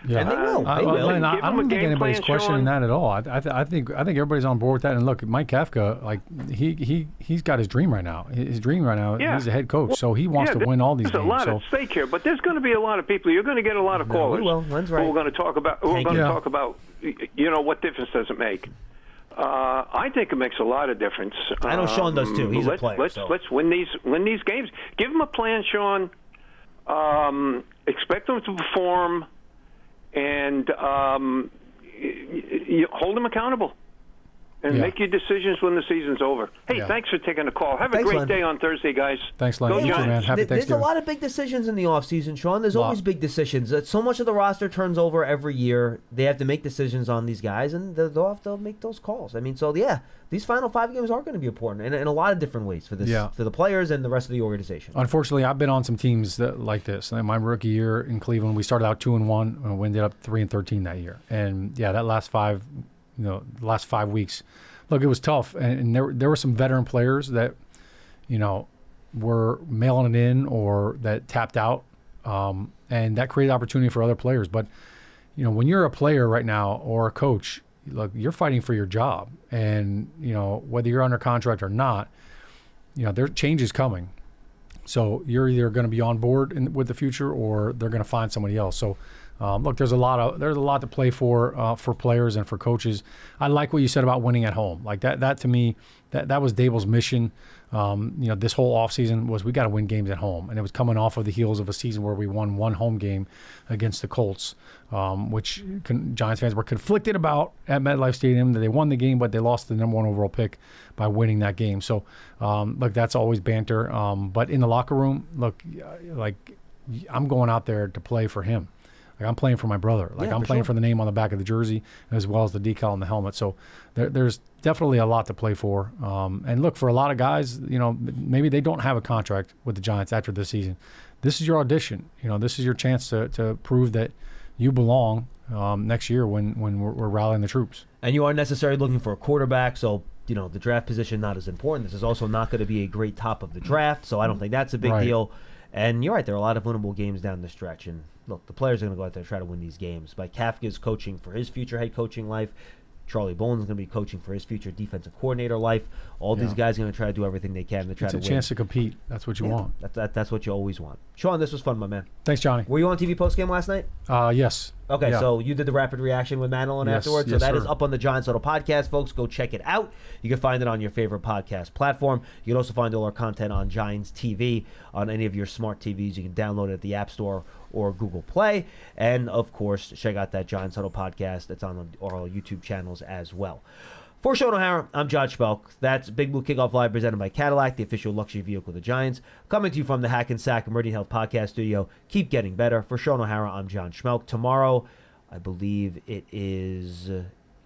Yeah, and they will. They will. Len, I don't think anybody's questioning that at all. I think everybody's on board with that. And look, Mike Kafka, like he's got his dream right now. His dream right now. Yeah. He's a head coach, so he wants to win all these games. There's a lot at stake here, but there's going to be a lot of people. You're going to get a lot of callers. Well, Len's right. We're going to talk about. We're going to talk about. What difference does it make? I think it makes a lot of difference. I know Shaun does too. He's a player. Let's win these games. Give them a plan, Shaun. Expect them to perform, and you hold them accountable. And make your decisions when the season's over. Hey, thanks for taking the call. Have a great day on Thursday, guys. Thanks, Len. Go You too, Giants. man. Happy There's Thanksgiving. a lot of big decisions in the offseason, Shaun. There's always big decisions. So much of the roster turns over every year. They have to make decisions on these guys, and they'll have to make those calls. I mean, these final 5 games are going to be important in a lot of different ways for the players and the rest of the organization. Unfortunately, I've been on some teams like this. My rookie year in Cleveland, we started out 2-1, and we ended up 3-13 that year. And that last 5 weeks. Look, it was tough, and there were some veteran players that, were mailing it in or that tapped out, and that created opportunity for other players. But, when you're a player right now or a coach, look, you're fighting for your job, and whether you're under contract or not, there change is coming. So you're either going to be on board with the future, or they're going to find somebody else. So. Look, there's a lot to play for players and for coaches. I like what you said about winning at home. Like that to me, that was Dable's mission. This whole offseason was we got to win games at home, and it was coming off of the heels of a season where we won one home game against the Colts, which Giants fans were conflicted about at MetLife Stadium. They won the game, but they lost the number 1 overall pick by winning that game. So, look, that's always banter. But in the locker room, look, like I'm going out there to play for him. Like I'm playing for my brother. Like I'm playing for the name on the back of the jersey as well as the decal on the helmet. So there's definitely a lot to play for. And look, for a lot of guys, maybe they don't have a contract with the Giants after this season. This is your audition. This is your chance to prove that you belong next year when we're rallying the troops. And you aren't necessarily looking for a quarterback, so the draft position not as important. This is also not going to be a great top of the draft, so I don't think that's a big deal. And you're right, there are a lot of winnable games down the stretch. And look, the players are going to go out there and try to win these games. But Kafka's coaching for his future head coaching life. Charlie Bowen's going to be coaching for his future defensive coordinator life. All these guys are going to try to do everything they can to try to win. It's a chance to compete. That's what you want. That's what you always want. Shaun, this was fun, my man. Thanks, Johnny. Were you on TV postgame last night? Yes. Okay, so you did the rapid reaction with Madeline afterwards. So that is up on the Giants Huddle podcast, folks. Go check it out. You can find it on your favorite podcast platform. You can also find all our content on Giants TV on any of your smart TVs. You can download it at the App Store or Google Play. And, of course, check out that Giants Huddle podcast. It's on our YouTube channels as well. For Shaun O'Hara, I'm John Schmeelk. That's Big Blue Kickoff Live presented by Cadillac, the official luxury vehicle of the Giants. Coming to you from the Hackensack Meridian Health Podcast Studio. Keep getting better. For Shaun O'Hara, I'm John Schmeelk. Tomorrow, I believe it is...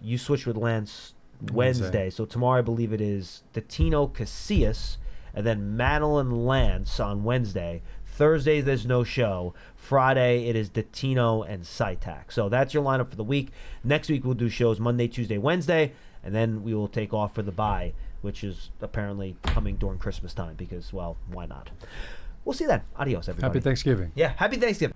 you switched with Lance Wednesday. So tomorrow, I believe it is Datino Casillas and then Madeline Lance on Wednesday. Thursday, there's no show. Friday, it is Datino and Sytak. So that's your lineup for the week. Next week, we'll do shows Monday, Tuesday, Wednesday, and then we will take off for the bye, which is apparently coming during Christmas time because, well, why not? We'll see you then. Adios, everybody. Happy Thanksgiving. Yeah, happy Thanksgiving.